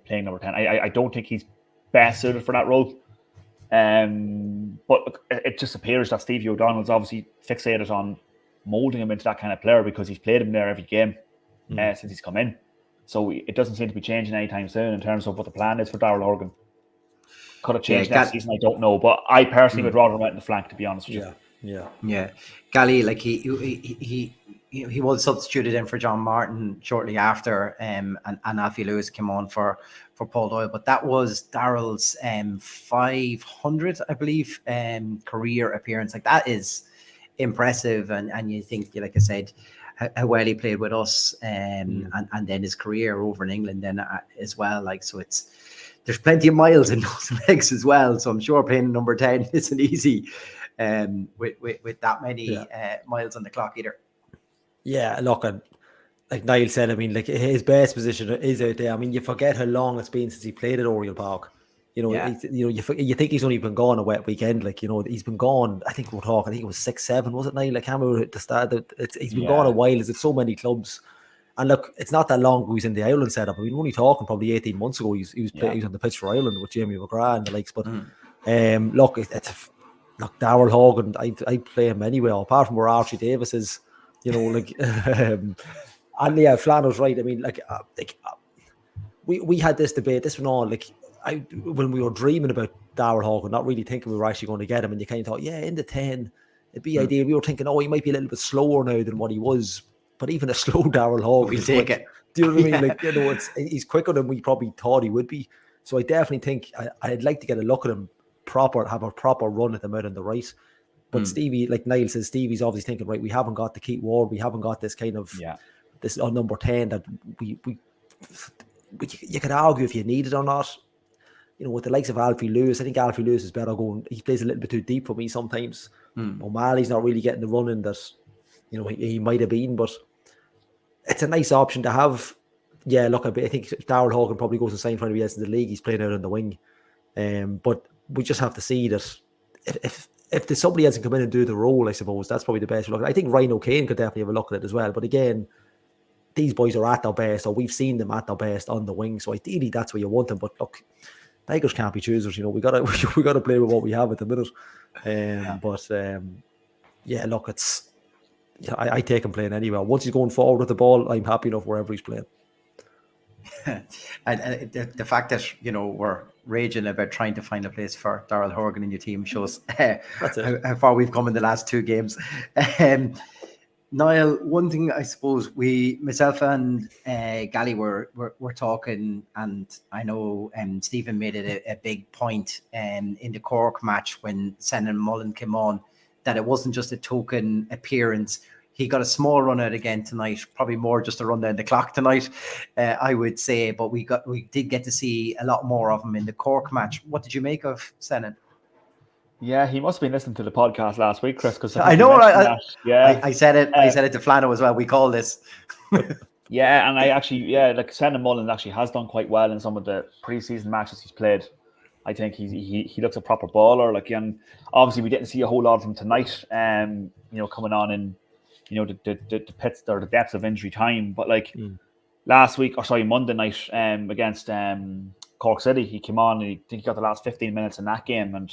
playing number 10. I don't think he's best suited for that role. But it just appears that Stevie O'Donnell's obviously fixated on moulding him into that kind of player because he's played him there every game since he's come in. So it doesn't seem to be changing anytime soon in terms of what the plan is for Darrell Horgan. Could have changed next season, I don't know. But I personally would rather him out in the flank, to be honest with you. Yeah. Gally, like he was substituted in for John Martin shortly after, and Alfie Lewis came on for Paul Doyle. But that was Darrell's 500, I believe, career appearance. Like, that is impressive, and you think, like I said, how well he played with us, and then his career over in England then as well. Like, so there's plenty of miles in those legs as well. So I'm sure playing number 10 isn't easy with that many miles on the clock either. Yeah, look, like Niall said, I mean, like, his best position is out there. I mean, you forget how long it's been since he played at Oriel Park. You think he's only been gone a wet weekend. Like, he's been gone. I think it was 6-7, was it, Niall? I can't remember at the start. He's been gone a while. There's so many clubs. And look, it's not that long ago he's in the Ireland setup. I mean, we're only talking probably 18 months ago. He was on the pitch for Ireland with Jamie McGrath and the likes. But look, Darrell Horgan, I'd play him anywhere apart from where Archie Davis is. And yeah, Flano's right. I mean, we had this debate. This went on when we were dreaming about Darrell Horgan, not really thinking we were actually going to get him. And you kind of thought, in the 10, it'd be ideal. We were thinking, he might be a little bit slower now than what he was. But even a slow Darrell Horgan, we'll take it. Do you know what I mean? Like, he's quicker than we probably thought he would be. So I definitely think I'd like to get a look at him have a proper run at him out on the right. But Stevie, like Niall says, Stevie's obviously thinking, right, we haven't got the Keith Ward, we haven't got this kind of this on number 10 that we you could argue if you need it or not. with the likes of Alfie Lewis, I think Alfie Lewis is better going. He plays a little bit too deep for me sometimes. O'Malley's not really getting the running that he might have been, but it's a nice option to have. Yeah, look, I think Darryl Hogan probably goes and sign for anybody else in the league. He's playing out on the wing, but we just have to see that if there's somebody else can come in and do the role, I suppose that's probably the best look. I think Ryan O'Kane could definitely have a look at it as well. But again, these boys are at their best, or we've seen them at their best on the wing. So ideally, that's where you want them. But look, beggars can't be choosers. We gotta play with what we have at the minute. Yeah, look, it's. I take him playing anywhere. Once he's going forward with the ball, I'm happy enough wherever he's playing. And the fact that we're raging about trying to find a place for Darryl Horgan in your team shows how far we've come in the last 2 games. Niall, one thing I suppose myself and Gally were talking, and I know Stephen made it a big point in the Cork match when Senan Mullen came on, that it wasn't just a token appearance. He got a small run out again tonight, probably more just a run down the clock tonight, I would say. But we did get to see a lot more of him in the Cork match. What did you make of Senan? Yeah, he must have been listening to the podcast last week, Chris. Because I know. I said it. I said it to Flano as well. We call this. Yeah, and I actually, like Senan Mullen actually has done quite well in some of the preseason matches he's played. I think he looks a proper baller. Like, and obviously we didn't see a whole lot of him tonight. Coming on in, the pits or the depths of injury time. But like Monday night against Cork City, he came on and I think he got the last 15 minutes in that game, and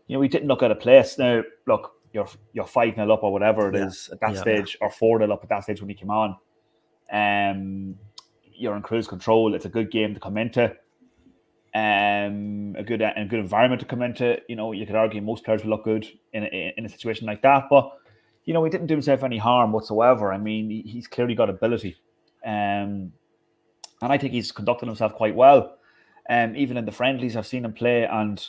we didn't look at a place. Now look, you're 5-0 up or whatever it is at that stage, or 4-0 up at that stage when he came on. You're in cruise control. It's a good game to come into. A good environment to come into. You could argue most players will look good in a situation like that, but he didn't do himself any harm whatsoever. I mean, he's clearly got ability, and I think he's conducted himself quite well. Even in the friendlies, I've seen him play, and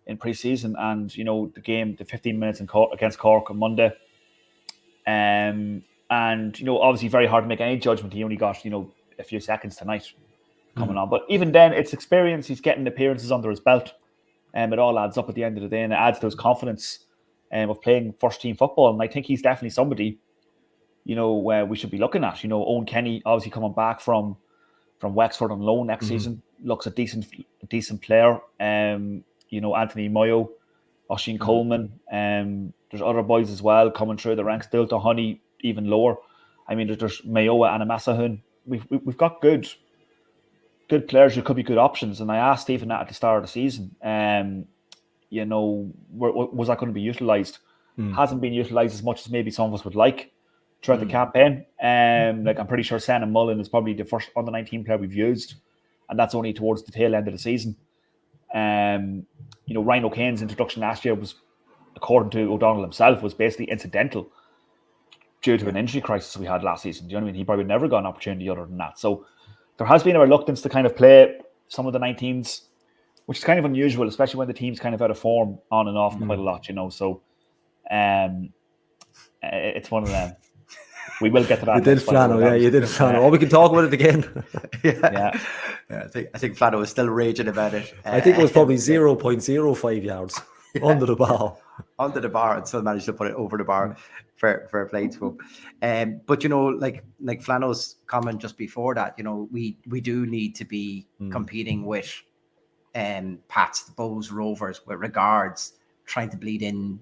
in pre-season, and the 15 minutes against Cork on Monday, and obviously very hard to make any judgment. He only got a few seconds tonight coming on, but even then, it's experience. He's getting appearances under his belt, and it all adds up at the end of the day, and it adds to his confidence of playing first team football. And I think he's definitely somebody where we should be looking at. Owen Kenny obviously coming back from Wexford on loan next season, looks a decent player. Anthony Moyo, Oisin Coleman, there's other boys as well coming through the ranks. Dilta Honey even lower. I mean, there's Mayowa and Amasahun. We've got good players who could be good options. And I asked Stephen that at the start of the season. Was that going to be utilised? Hasn't been utilised as much as maybe some of us would like throughout the campaign. I'm pretty sure Senan Mullen is probably the first under-19 player we've used, and that's only towards the tail end of the season. Ryan O'Kane's introduction last year was, according to O'Donnell himself, was basically incidental due to an injury crisis we had last season. Do you know what I mean? He probably never got an opportunity other than that. So there has been a reluctance to kind of play some of the 19s, which is kind of unusual, especially when the team's kind of out of form on and off quite a lot, So it's one of them. We will get to that. You did Flano. Or we can talk about it again. Yeah. I think Flano was still raging about it. I think it was probably 0.05 yards under the bar. Under the bar, and still managed to put it over the bar for play to him. But like Flano's comment just before that, we do need to be competing with Pats, the Bows, Rovers, with regards, trying to bleed in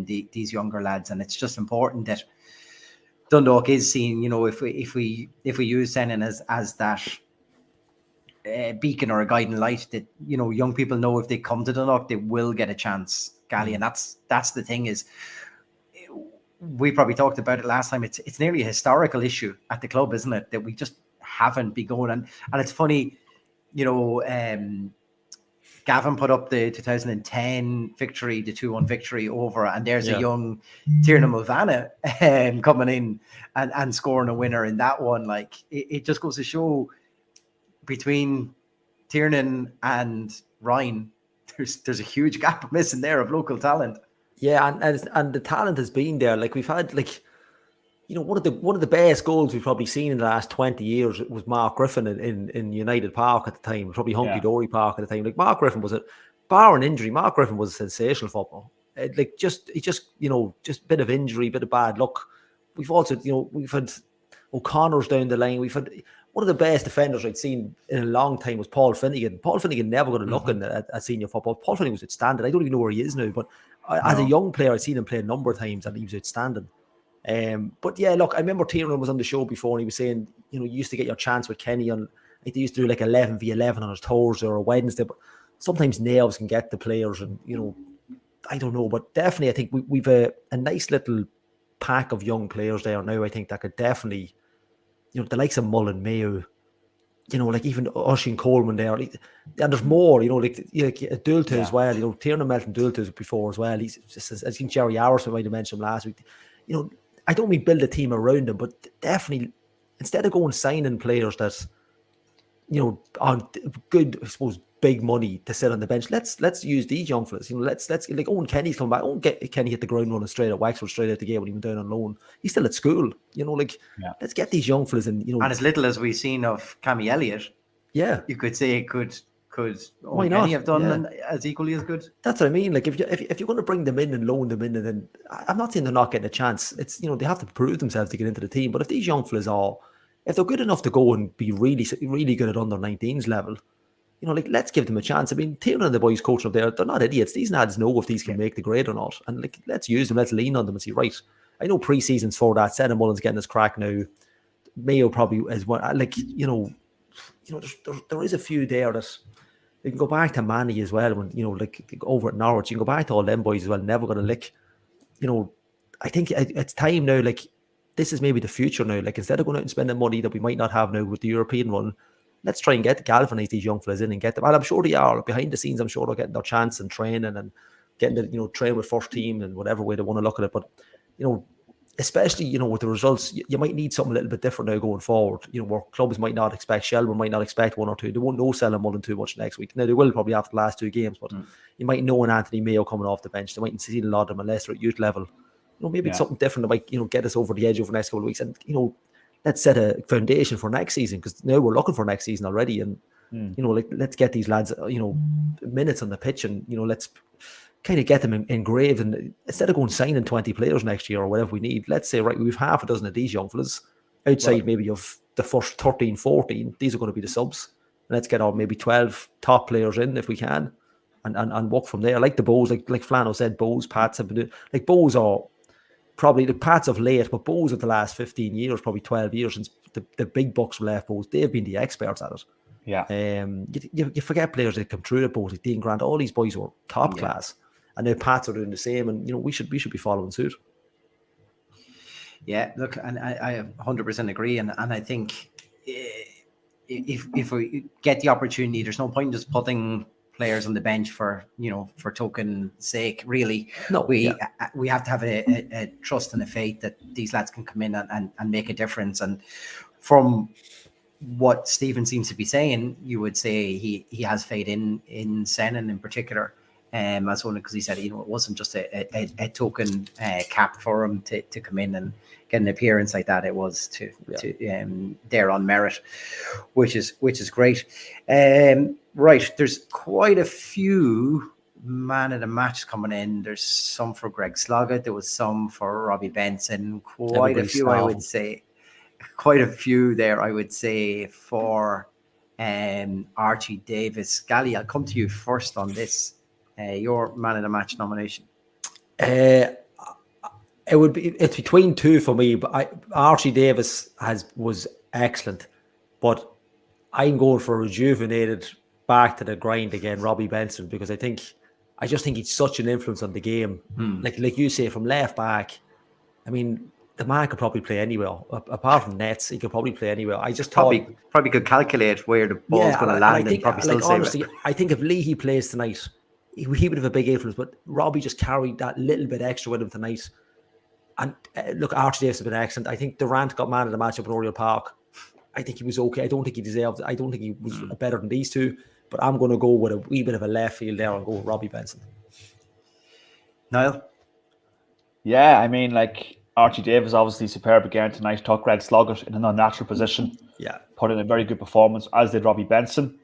these younger lads, and it's just important that Dundalk is seen. If we use Senan as that beacon or a guiding light, that young people know if they come to Dundalk, they will get a chance, Gally, and that's the thing is. We probably talked about it last time. It's nearly a historical issue at the club, isn't it? That we just haven't been going, and it's funny, Gavin put up the 2010 victory, the 2-1 victory over, and there's a young Tiernan Mulvanna coming in and scoring a winner in that one. Like it just goes to show between Tiernan and Ryan, there's a huge gap missing there of local talent. Yeah, and the talent has been there. Like we've had, one of the best goals we've probably seen in the last 20 years was Mark Griffin in United Park at the time, probably Hunky Dory Park at the time. Like Mark Griffin bar an injury, Mark Griffin was a sensational football. Just a bit of injury, bit of bad luck. We've also, we've had O'Connor's down the line. We've had one of the best defenders I'd seen in a long time was Paul Finnegan. Paul Finnegan never got a look at senior football. Paul Finnegan was outstanding. I don't even know where he is now, but as a young player, I'd seen him play a number of times and he was outstanding. But yeah, look, I remember Tiernan was on the show before and he was saying, you used to get your chance with Kenny on, I think they used to do like 11v11 on his Thursday or a Wednesday, but sometimes nerves can get the players and, I don't know, but definitely I think we've a nice little pack of young players there now, I think that could definitely, the likes of Mullen, Mayo, like even Oisin Coleman there, and there's more, like Dulta as well, Tiernan mentioned Dulta before as well. He's just, I think Jerry Harrison might have mentioned him last week. I don't mean build a team around him, but definitely instead of going signing players that, on good, I suppose, big money to sit on the bench, let's use these young fellas. Let's like Owen Kenny's come back. Owen Kenny hit the ground running straight at Wexford, straight out the game when he went down on loan. He's still at school. Let's get these young fellas and and as little as we've seen of Cammy Elliott, you could say could Owen Kenny have done as equally as good. That's what I mean. Like if you're going to bring them in and loan them in, and then I'm not saying they're not getting a chance. It's they have to prove themselves to get into the team. But if these young fellas if they're good enough to go and be really, really good at under 19s level, let's give them a chance. I mean, Tiernan and the boys coaching up there, they're not idiots. These lads know if these can make the grade or not. And let's use them, let's lean on them and see, right, I know pre-season's for that. Senna Mullen's getting his crack now. Mayo probably as well. There is a few there that you can go back to Manny as well when, over at Norwich. You can go back to all them boys as well, never got a lick. I think it's time now, this is maybe the future now. Instead of going out and spending money that we might not have now with the European run, let's try and galvanize these young fellas in and get them. And I'm sure they are. Behind the scenes, I'm sure they're getting their chance and training and getting to, train with first team and whatever way they want to look at it. But, especially, with the results, you might need something a little bit different now going forward. Where clubs might not expect, Shelburne might not expect one or two. They won't know Senna Mullen too much next week. Now, they will probably after the last two games, but you might know an Anthony Mayo coming off the bench. They mightn't see a lot of them unless they're at youth level. Maybe it's something different that might, get us over the edge over the next couple of weeks. And, let's set a foundation for next season because now we're looking for next season already. And, let's get these lads, minutes on the pitch and, let's kind of get them engraved. And instead of going signing 20 players next year or whatever we need, let's say, right, we've half a dozen of these young fellas outside maybe of the first 13, 14. These are going to be the subs. And let's get our maybe 12 top players in if we can and work from there. Like the Bows, like Flano said, Bows, Pats have been doing, Bows are probably the Pats of late, but Bows of the last 15 years, probably 12 years since the big bucks left Bows, they've been the experts at it. Yeah. You forget players that come through the Bows, like Dean Grant, all these boys were top class. And now Pats are doing the same, and we should be following suit. Yeah, look, and I 100% agree, and I think if we get the opportunity, there's no point just putting players on the bench for token sake. Really, no, we have to have a trust and a faith that these lads can come in and make a difference. And from what Stephen seems to be saying, you would say he has faith in Senan in particular. As one because he said it wasn't just a token cap for him to come in and get an appearance like that. It was to there on merit, which is great. Right, there's quite a few man of the match coming in. There's some for Greg Sloggett. There was some for Robbie Benson. Quite a few there. I would say for Archie Davis. Gally, I'll come to you first on this. Your man of the match nomination. It's between two for me, but Archie Davis was excellent, but I'm going for a rejuvenated, back to the grind again, Robbie Benson, because I just think he's such an influence on the game. Like you say, from left back, I mean, the man could probably play anywhere. Apart from nets, he could probably play anywhere. I just probably could calculate where the ball's going to land and probably still save honestly, it. I think if Leahy plays tonight, he would have a big influence, but Robbie just carried that little bit extra with him tonight. And look, Archie Davis has been excellent. I think Durant got man of the match up in Oriel Park. I think he was okay. I don't think he deserved it. I don't think he was better than these two, but I'm going to go with a wee bit of a left field there and go with Robbie Benson. Niall? Yeah, I mean, Archie Davis obviously superb again tonight. Took Greg Sloggett in an unnatural position. Yeah. Put in a very good performance, as did Robbie Benson.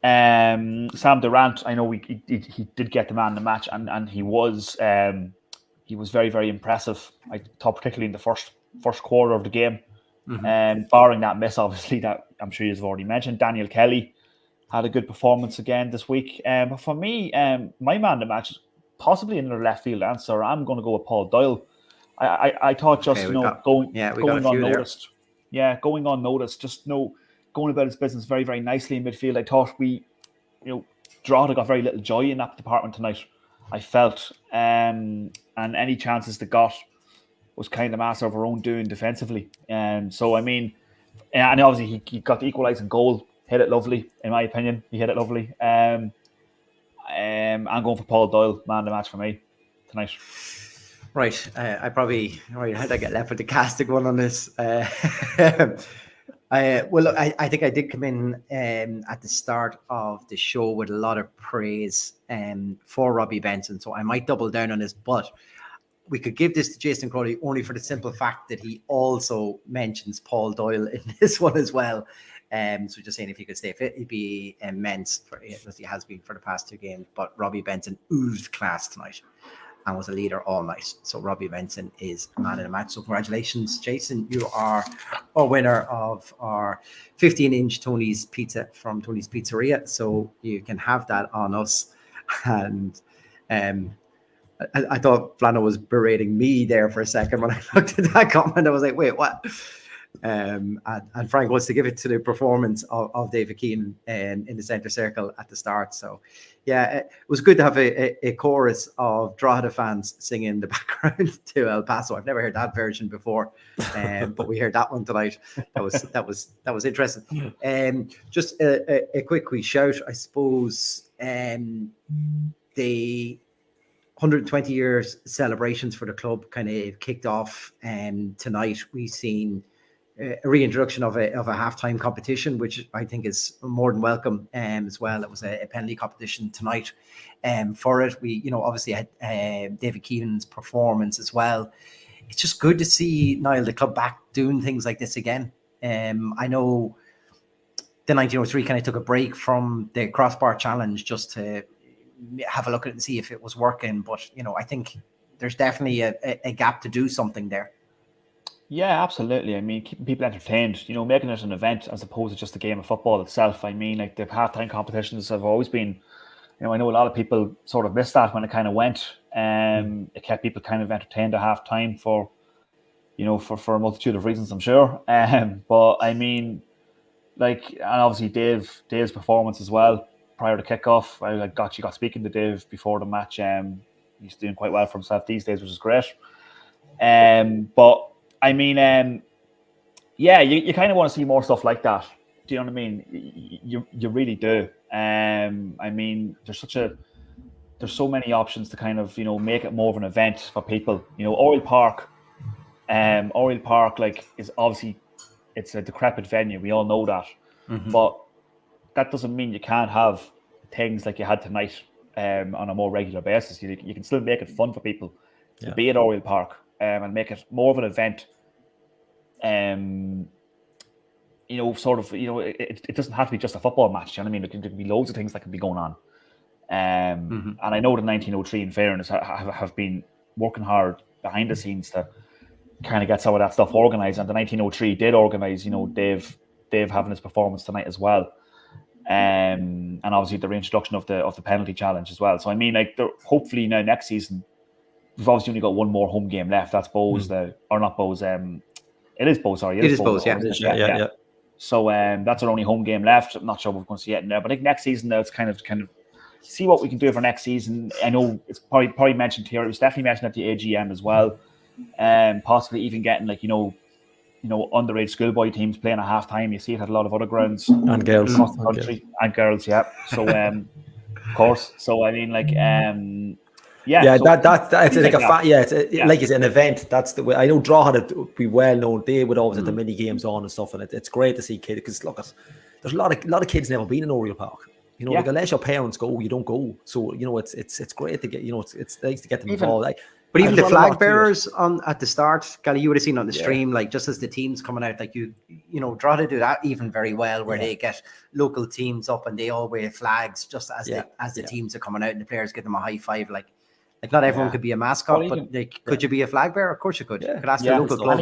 Sam Durant, I know he did get the man in the match, and he was very, very impressive. I thought particularly in the first quarter of the game. Barring that miss, obviously, that I'm sure you've already mentioned. Daniel Kelly had a good performance again this week. But for me, my man in the match is possibly another left field answer. I'm going to go with Paul Doyle. I thought just going unnoticed. Yeah, going unnoticed. Just going about his business very, very nicely in midfield. I thought Drogheda got very little joy in that department tonight. I felt, and any chances they got was kind of master of our own doing defensively. So I mean, and obviously he got the equalising goal, hit it lovely. In my opinion, he hit it lovely. I'm going for Paul Doyle, man of the match for me tonight. Right, I probably how did I get left with the casting one on this? I think I did come in at the start of the show with a lot of praise for Robbie Benson, so I might double down on this, but we could give this to Jason Crowley only for the simple fact that he also mentions Paul Doyle in this one as well. So just saying, if he could stay fit, he'd be immense, as he has been for the past 2 games. But Robbie Benson oozed class tonight and was a leader all night. So Robbie Benson is man of the match. So congratulations, Jason. You are a winner of our 15-inch Tony's Pizza from Tony's Pizzeria. So you can have that on us. And I thought Flano was berating me there for a second when I looked at that comment. I was like, wait, what? And Frank wants to give it to the performance of David Keenan in the centre circle at the start. So yeah, it was good to have a chorus of Drogheda fans singing in the background to El Paso. I've never heard that version before, but we heard that one tonight. That was interesting. Just a quick wee shout, I suppose. The 120 years celebrations for the club kind of kicked off tonight. We've seen a reintroduction of a halftime competition, which I think is more than welcome as well. It was a penalty competition tonight for it. We obviously had David Keenan's performance as well. It's just good to see, Niall, the club back doing things like this again. I know the 1903 kind of took a break from the crossbar challenge just to have a look at it and see if it was working, but I think there's definitely a gap to do something there. Yeah, absolutely. I mean, keeping people entertained, making it an event as opposed to just a game of football itself. I mean, like the halftime competitions have always been, I know a lot of people sort of missed that when it kind of went. It kept people kind of entertained at halftime for a multitude of reasons, I'm sure. But I mean, and obviously Dave's performance as well prior to kickoff. I got speaking to Dave before the match. He's doing quite well for himself these days, which is great. But I mean, you kind of want to see more stuff like that. Do you know what I mean? You really do. I mean, there's so many options to kind of make it more of an event for people. Oriel Park, is obviously it's a decrepit venue. We all know that, but that doesn't mean you can't have things like you had tonight on a more regular basis. You can still make it fun for people to be at Oriel Park. And make it more of an event. It doesn't have to be just a football match. You know what I mean? There can be loads of things that can be going on. And I know the 1903, in fairness, have been working hard behind the scenes to kind of get some of that stuff organised. And the 1903 did organise, Dave having his performance tonight as well. And obviously the reintroduction of the penalty challenge as well. So I mean, hopefully now next season, we've obviously only got one more home game left. That's Bows, or not Bows. It is Bows. Sorry, it is Bows. Yeah. So that's our only home game left. I'm not sure we're going to see it in there, but I think next season now it's kind of see what we can do for next season. I know it's probably mentioned here. It was definitely mentioned at the AGM as well, possibly even getting underage schoolboy teams playing at halftime. You see it at a lot of other grounds and girls across the country and girls. Yeah. So of course. So I mean, that's like like it's an event. That's the way. I know Drogheda be well known. They would always have the mini games on and stuff, and it's great to see kids because look, there's a lot of kids never been in Oriel Park. Like unless your parents go, you don't go. So it's great to get it's nice to get them involved. But even the There's not a lot flag to it. bearers at the start, Gally, you would have seen on the stream, like just as the teams coming out, like you know, Drogheda do that even very well, where they get local teams up and they all wave flags just as the teams are coming out, and the players give them a high five. Like not everyone could be a mascot, Well, but could you be a flag bearer? Of course you could. You could ask the local club.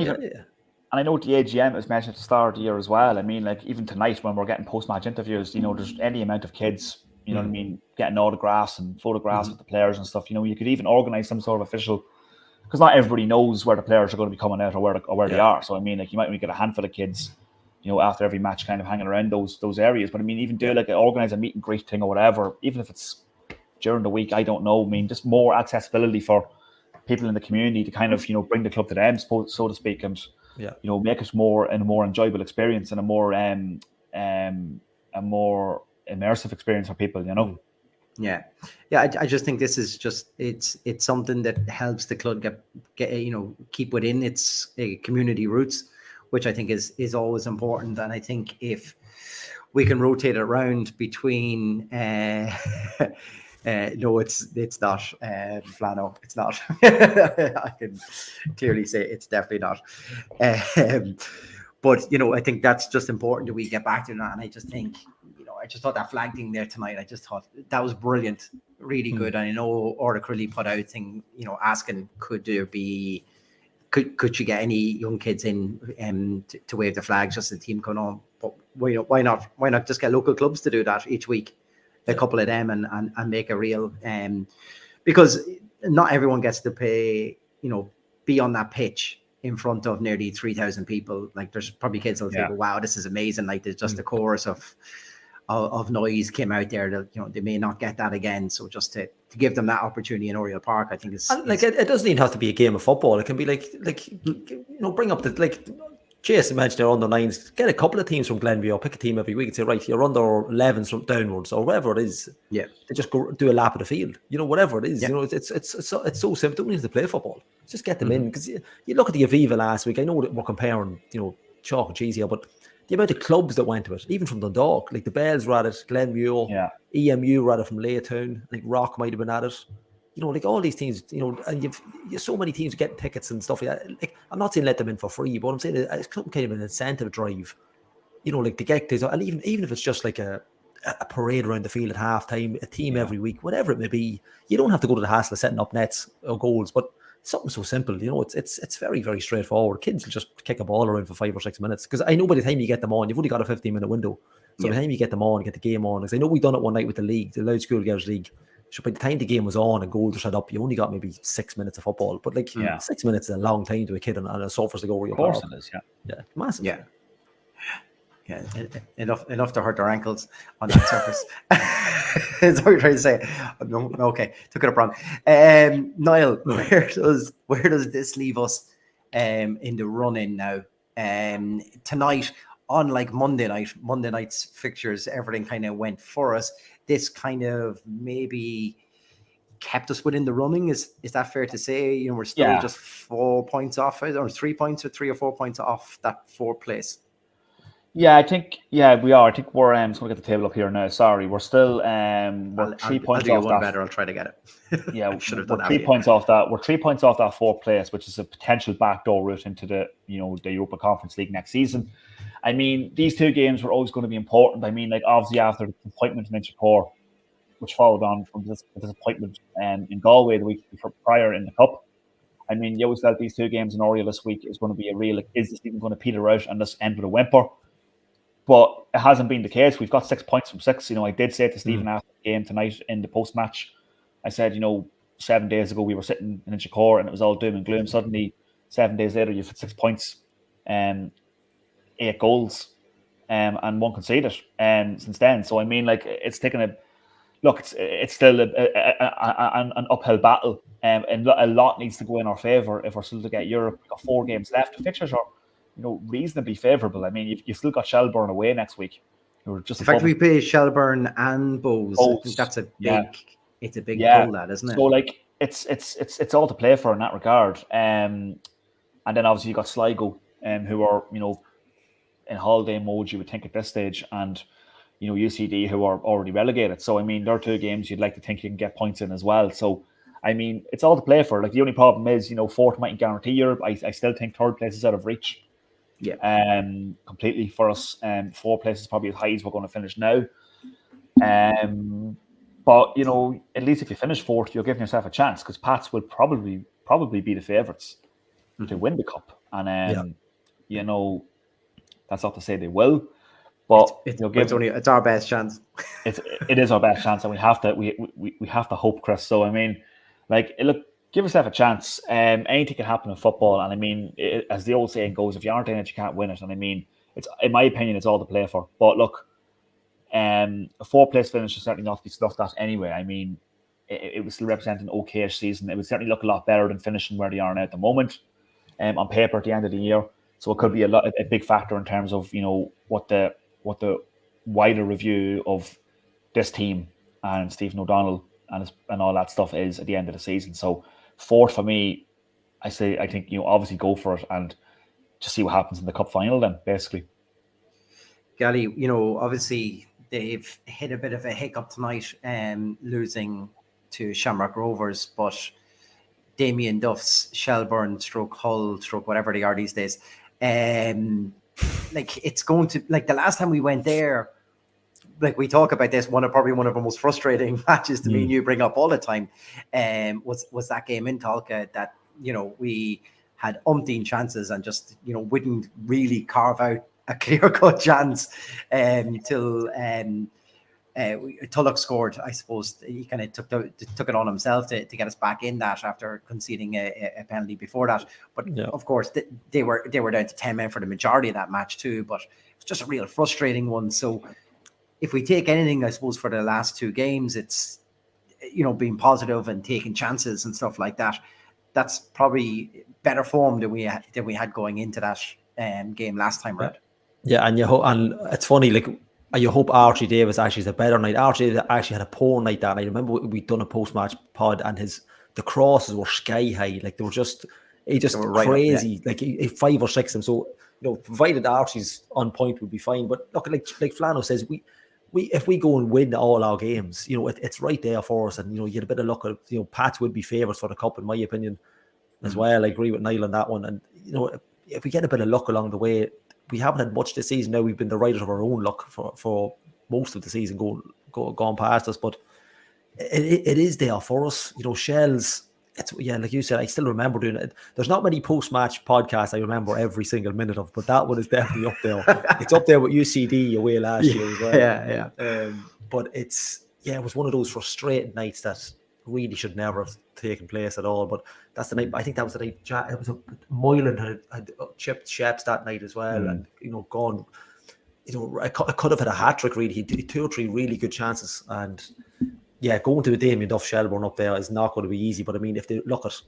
And I know at the AGM it was mentioned at the start of the year as well. I mean, like even tonight when we're getting post-match interviews, you know, there's any amount of kids, you know what I mean, getting autographs and photographs with the players and stuff. You know, you could even organise some sort of official, because not everybody knows where the players are going to be coming out or where they are. So I mean, like you might only get a handful of kids, you know, after every match, kind of hanging around those areas. But I mean, even do like organise a meet and greet thing or whatever, even if it's during the week. I don't know. I mean, just more accessibility for people in the community to kind of, you know, bring the club to them, so to speak, and you know, make it a more enjoyable experience and a more immersive experience for people, you know. I just think this is just it's something that helps the club get you know, keep within its community roots, which I think is always important. And I think if we can rotate it around between no, it's not, Flano. It's not. I can clearly say it's definitely not. But you know, I think that's just important that we get back to that. And I just think, you know, I just thought that flag thing there tonight, I just thought that was brilliant, really good. And I know Orla Crilly put out thing, you know, asking could you get any young kids in to wave the flags just as the team going on. But why not just get local clubs to do that each week? A couple of them and make a real because not everyone gets to pay, you know, be on that pitch in front of nearly 3,000 people. Like there's probably kids that'll think, wow, this is amazing. Like there's just a chorus of noise came out there that, you know, they may not get that again. So just to give them that opportunity in Oriel Park, I think is like it doesn't even have to be a game of football. It can be like you know, bring up the like Jason mentioned they're under nines. Get a couple of teams from Glenview or pick a team every week and say, right, you're under 11s from downwards or whatever it is. Yeah, they just go do a lap of the field. You know, whatever it is. You know, it's so simple. Don't need to play football. Just get them in, because you look at the Aviva last week. I know that we're comparing, you know, chalk and cheese here, but the amount of clubs that went to it, even from Dundalk, like the Bells were at it, Glenview, EMU were at it from Laytown. I think Rock might have been at it. You know, like all these teams, you know, and you've so many teams getting tickets and stuff like that. Like, I'm not saying let them in for free, but I'm saying it's kind of an incentive drive, you know, like to get this, and even if it's just like a parade around the field at halftime, a team every week, whatever it may be. You don't have to go to the hassle of setting up nets or goals, but something so simple, you know, it's very, very straightforward. Kids will just kick a ball around for 5 or 6 minutes, because I know by the time you get them on, you've only got a 15-minute window. So by the time you get them on, get the game on, because I know we done it one night with the league, the Loud School Girls League. So by the time the game was on and goals were set up, you only got maybe 6 minutes of football. But like 6 minutes is a long time to a kid on a surface to go where you're. Of course it is, yeah, massive. Yeah, enough to hurt their ankles on that surface. That's what you're trying to say. No, okay, took it up wrong. Niall, where does this leave us in the run-in now? Tonight, unlike Monday night's fixtures, everything kind of went for us. This kind of maybe kept us within the running. Is that fair to say? You know, we're still just 4 points off, or 3 points, or 3 or 4 points off that fourth place. Yeah, I think we are. I think we're just going to get the table up here now. Sorry, we're still we're 3 points off that. Better. I'll try to get it. Yeah, should have we're done 3 points off that. We're 3 points off that fourth place, which is a potential backdoor route into the Europa Conference League next season. I mean, these two games were always going to be important. I mean, like obviously after the disappointment in Inchicore, which followed on from this disappointment in Galway the week prior in the Cup. I mean, you always felt these two games in Oriel this week is going to be a real, like, is this even going to peter out and just end with a whimper? But it hasn't been the case. We've got 6 points from 6. You know, I did say to Stephen after the game tonight in the post-match, I said, 7 days ago we were sitting in Inchicore and it was all doom and gloom. Suddenly, 7 days later, you've had 6 points, 8 goals, and 1 conceded since then. So, I mean, like, it's taken a... Look, it's still an uphill battle, and a lot needs to go in our favour if we're still to get Europe. We've got 4 games left. The fixtures are, reasonably favourable. I mean, you've still got Shelbourne away next week. In fact, we play Shelbourne and Bowes. I think that's a big. It's a big pull, that, isn't it? So, like, it's all to play for in that regard. And then obviously you got Sligo, who are in holiday mode, you would think at this stage, and UCD, who are already relegated. So, I mean, there are 2 games you'd like to think you can get points in as well. So, I mean, it's all to play for. Like, the only problem is, fourth mightn't guarantee Europe. I still think third place is out of reach. Yeah. Completely for us. Fourth place is probably as high as we're going to finish now. But at least if you finish fourth, you're giving yourself a chance, because Pats will probably be the favourites to win the cup. And that's not to say they will, but it's our best chance. It is our best chance, and we have to hope, Chris. So I mean, look, give yourself a chance. Anything can happen in football, and I mean, as the old saying goes, if you aren't in it, you can't win it. And I mean, it's, in my opinion, it's all to play for. But look, a fourth place finish should certainly not be snuffed at anyway. I mean, it would still represent an okay season. It would certainly look a lot better than finishing where they are now at the moment, on paper at the end of the year. So it could be a big factor in terms of what the wider review of this team and Stephen O'Donnell and all that stuff is at the end of the season. So fourth for me, I think obviously go for it and just see what happens in the cup final then, basically. Gally, obviously they've hit a bit of a hiccup tonight, losing to Shamrock Rovers, but Damien Duff's Shelburne / Hull / whatever they are these days, it's going to, the last time we went there, we talk about this, probably one of the most frustrating matches to me and you bring up all the time, was that game in Talca that we had umpteen chances and just wouldn't really carve out a clear-cut chance until Tulloch scored. I suppose he kind of took it on himself to get us back in that after conceding a penalty before that. But of course, they were down to 10 men for the majority of that match too. But it was just a real frustrating one. So if we take anything, I suppose, for the last two games, it's being positive and taking chances and stuff like that. That's probably better form than we had going into that game last time round. Yeah, and it's funny, you hope Archie Davis actually is a better night. Archie Davis actually had a poor night that night. I remember we'd done a post-match pod and the crosses were sky high. They were just crazy. Up, yeah. 5 or 6 of them. So, provided Archie's on point would be fine. But look, like Flano says, if we go and win all our games, it's right there for us. And, you get a bit of luck. Pats would be favourites for the cup, in my opinion, as well. I agree with Niall on that one. And, if we get a bit of luck along the way, we haven't had much this season. Now we've been the writers of our own luck for most of the season gone past us, but it is there for us. Shells, like you said, I still remember doing it. There's not many post-match podcasts I remember every single minute of, but that one is definitely up there. It's up there with UCD away last year as well. Yeah. But it was one of those frustrating nights that really should never have taken place at all. But that's the night. I think that was the night. It was Moylan had chipped Sheps that night as well, and gone. I could have had a hat trick. Really, he did 2 or 3 really good chances, and going to a Damien Duff Shelburne up there is not going to be easy. But I mean, if they look at,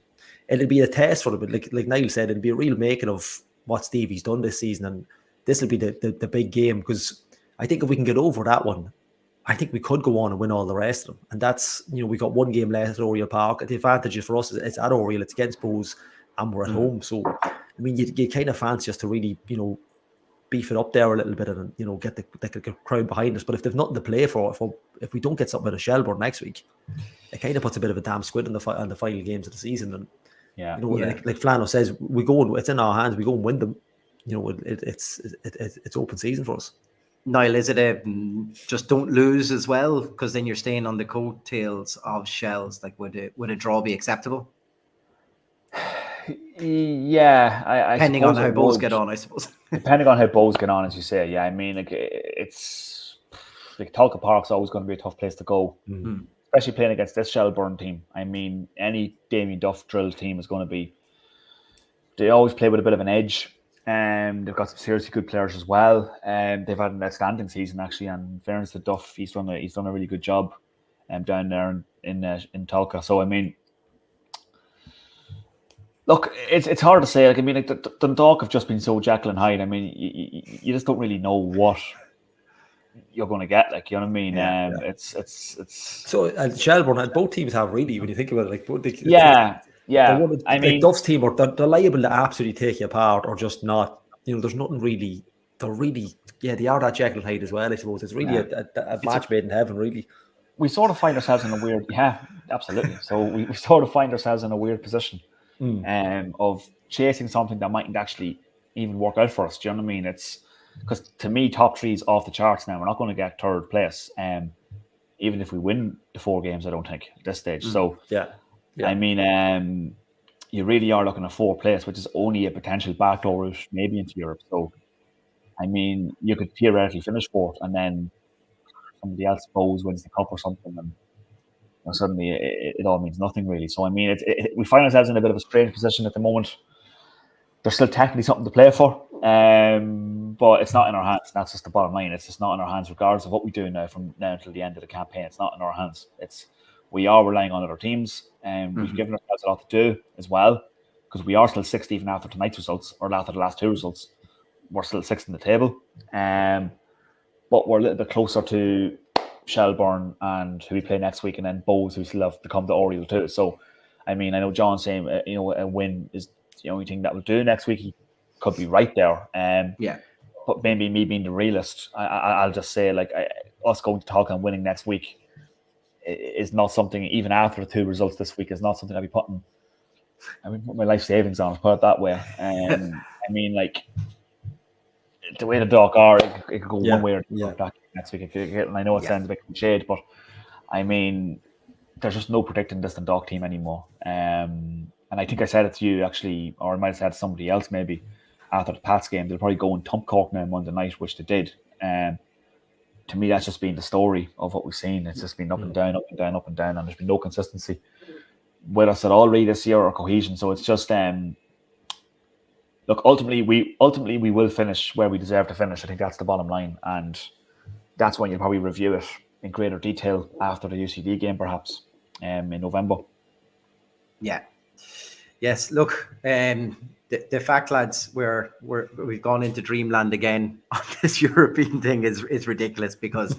it'll be a test for them. Like Niall said, it'll be a real making of what Stevie's done this season, and this will be the big game, because I think if we can get over that one, I think we could go on and win all the rest of them. And that's, we got 1 game left at Oriel Park. The advantage for us is it's at Oriel, it's against Bowes, and we're at home. So, I mean, you kind of fancy us to really, beef it up there a little bit and, get the crowd behind us. But if they've nothing to play for, if we don't get something out of Shelburne next week, it kind of puts a bit of a damn squid on the final games of the season. And, like Flano says, we go, it's in our hands, we go and win them. It's open season for us. Niall, is it just don't lose as well, because then you're staying on the coattails of Shells? Would a draw be acceptable? Yeah, depending on how Bowes get on, I suppose. Depending on how Bowes get on, as you say. Yeah, I mean, it's Talca Park's always going to be a tough place to go, especially playing against this Shelburne team. I mean, any Damien Duff drilled team is going to be. They always play with a bit of an edge. They've got some seriously good players as well. They've had an outstanding season, actually. And in fairness to Duff, he's done a really good job down there in Talca. So I mean, look, it's hard to say. Dundalk have just been so Jekyll and Hyde. I mean, you just don't really know what you're going to get. You know what I mean? It's so Shelburne. Both teams have, really, when you think about it. Yeah, I mean, Duff's team they're liable to absolutely take you apart, or just not. There's nothing really. They're really, they are that Jekyll and Hyde as well. I suppose it's really a match made in heaven, really. we sort of find ourselves in a weird, absolutely. So we sort of find ourselves in a weird position of chasing something that mightn't actually even work out for us. Do you know what I mean? It's because to me, top 3 is off the charts now. We're not going to get 3rd place, even if we win the 4 games. I don't think at this stage. So I mean, you really are looking at 4th place, which is only a potential backdoor route maybe into Europe. So I mean, you could theoretically finish 4th, and then somebody else goes wins the cup or something, and suddenly it all means nothing really. So I mean, we find ourselves in a bit of a strange position at the moment. There's still technically something to play for, but it's not in our hands. That's just the bottom line. It's just not in our hands, regardless of what we do now from now until the end of the campaign. It's not in our hands. We are relying on other teams, and we've given ourselves a lot to do as well, because we are still 6th even after tonight's results, or after the last 2 results. We're still 6th in the table, but we're a little bit closer to Shelbourne and who we play next week, and then Bows, who still have to come to Oriel too. So, I mean, I know John's saying a win is the only thing that will do next week. He could be right there. But maybe me being the realist, I'll just say us going to talk and winning next week is not something, even after the 2 results this week, is not something I'll be putting my life savings on, put it that way. I mean, the way the Dundalk are, it could go one way or the other next week. And I know it sounds a bit cliched, but I mean, there's just no predicting this Dundalk team anymore. And I think I said it to you actually, or I might have said it to somebody else maybe after the Pats game. They'll probably go and thump Cork now Monday night, which they did. To me, that's just been the story of what we've seen. It's just been up and down, up and down, up and down, and there's been no consistency with us at all really this year, or cohesion. So it's just look, ultimately we will finish where we deserve to finish. I think that's the bottom line, and that's when you'll probably review it in greater detail after the UCD game, perhaps in November. Yeah. Yes. Look, the fact, lads, we've gone into dreamland again on this European thing is ridiculous, because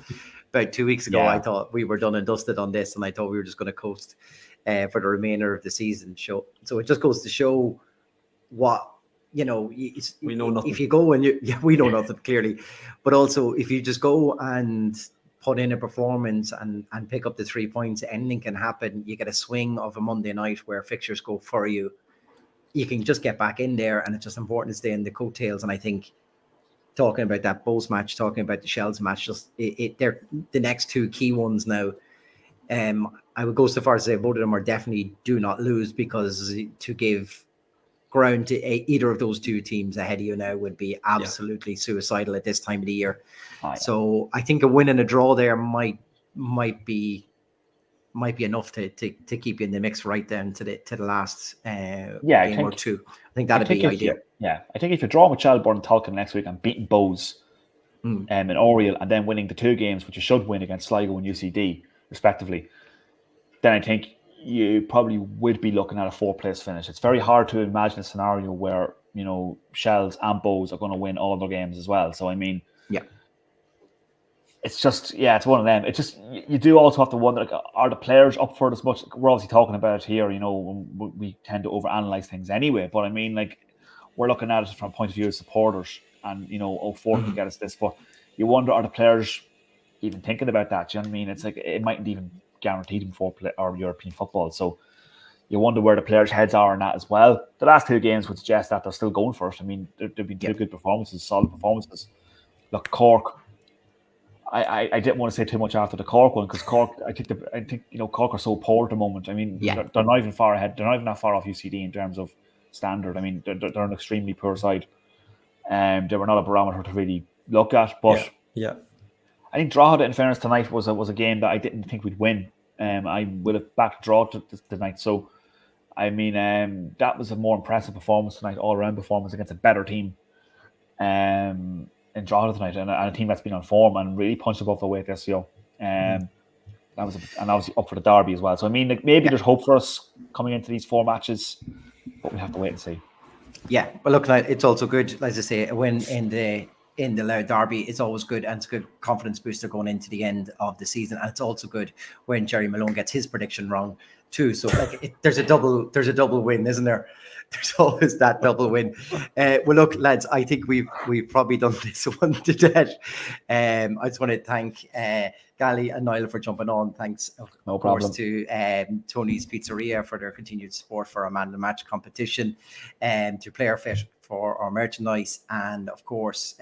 about 2 weeks ago I thought we were done and dusted on this, and I thought we were just going to coast for the remainder of the season. So it just goes to show what. We know nothing. If you go and we know nothing clearly, but also if you just go and put in a performance and pick up the 3 points, anything can happen. You get a swing of a Monday night where fixtures go for you. You can just get back in there, and it's just important to stay in the coattails. And I think talking about that Bulls match, talking about the Shells match, they're the next 2 key ones now. I would go so far as to say both of them are definitely do not lose, because to give ground to either of those 2 teams ahead of you now would be absolutely suicidal at this time of the year. So I think a win and a draw there might be enough to keep you in the mix right down to the last game or 2. I think that'd be ideal. I think if you're drawing with Shelbourne and Tolkien next week and beating Bows and Oriel, and then winning the 2 games, which you should win against Sligo and UCD respectively, then I think you probably would be looking at a 4th place finish. It's very hard to imagine a scenario where Shells and Bows are going to win all their games as well. So I mean, it's just it's one of them. It's just, you do also have to wonder, are the players up for it as much? We're obviously talking about it here. We tend to overanalyze things anyway, but I mean, we're looking at it from a point of view of supporters, and 4th can get us this, but you wonder, are the players even thinking about that? Do you know what I mean? It's it mightn't even guarantee them for or European football. So you wonder where the players' heads are on that as well. The last 2 games would suggest that they're still going for it. I mean, there've been 2 good performances, solid performances. Look, Cork, I didn't want to say too much after the Cork one, because Cork, I think Cork are so poor at the moment. I mean, they're not even far ahead. They're not even that far off UCD in terms of standard. I mean, they're an extremely poor side. They were not a barometer to really look at, but I think Drogheda, in fairness, tonight was a game that I didn't think we'd win. I would have backed draw tonight. So, I mean, that was a more impressive performance tonight, all-around performance against a better team in Drogheda tonight, and a team that's been on form and really punched above their weight this year. That was and obviously up for the derby as well. So, I mean, maybe there's hope for us coming into these 4 matches, but we have to wait and see. Yeah, but look, it's also good, as I say, a win in in the Louth Derby is always good, and it's a good confidence booster going into the end of the season. And it's also good when Jerry Malone gets his prediction wrong too. So like there's a double win, isn't there? There's always that double win. Well, look, lads, I think we've probably done this one to death. I just want to thank Gally and Niall for jumping on. Thanks, of course, to Tony's Pizzeria for their continued support for our Man of the Match competition, to Player Fit for our merchandise, and of course,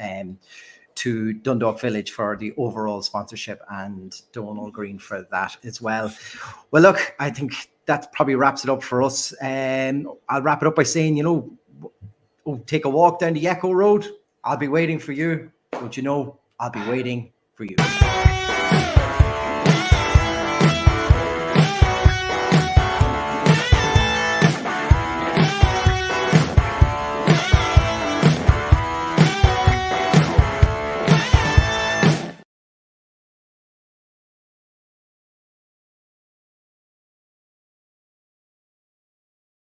to Dundalk Village for the overall sponsorship, and Donald Green for that as well. Well, look, I think that probably wraps it up for us. I'll wrap it up by saying, take a walk down the Echo Road. I'll be waiting for you. But I'll be waiting for you.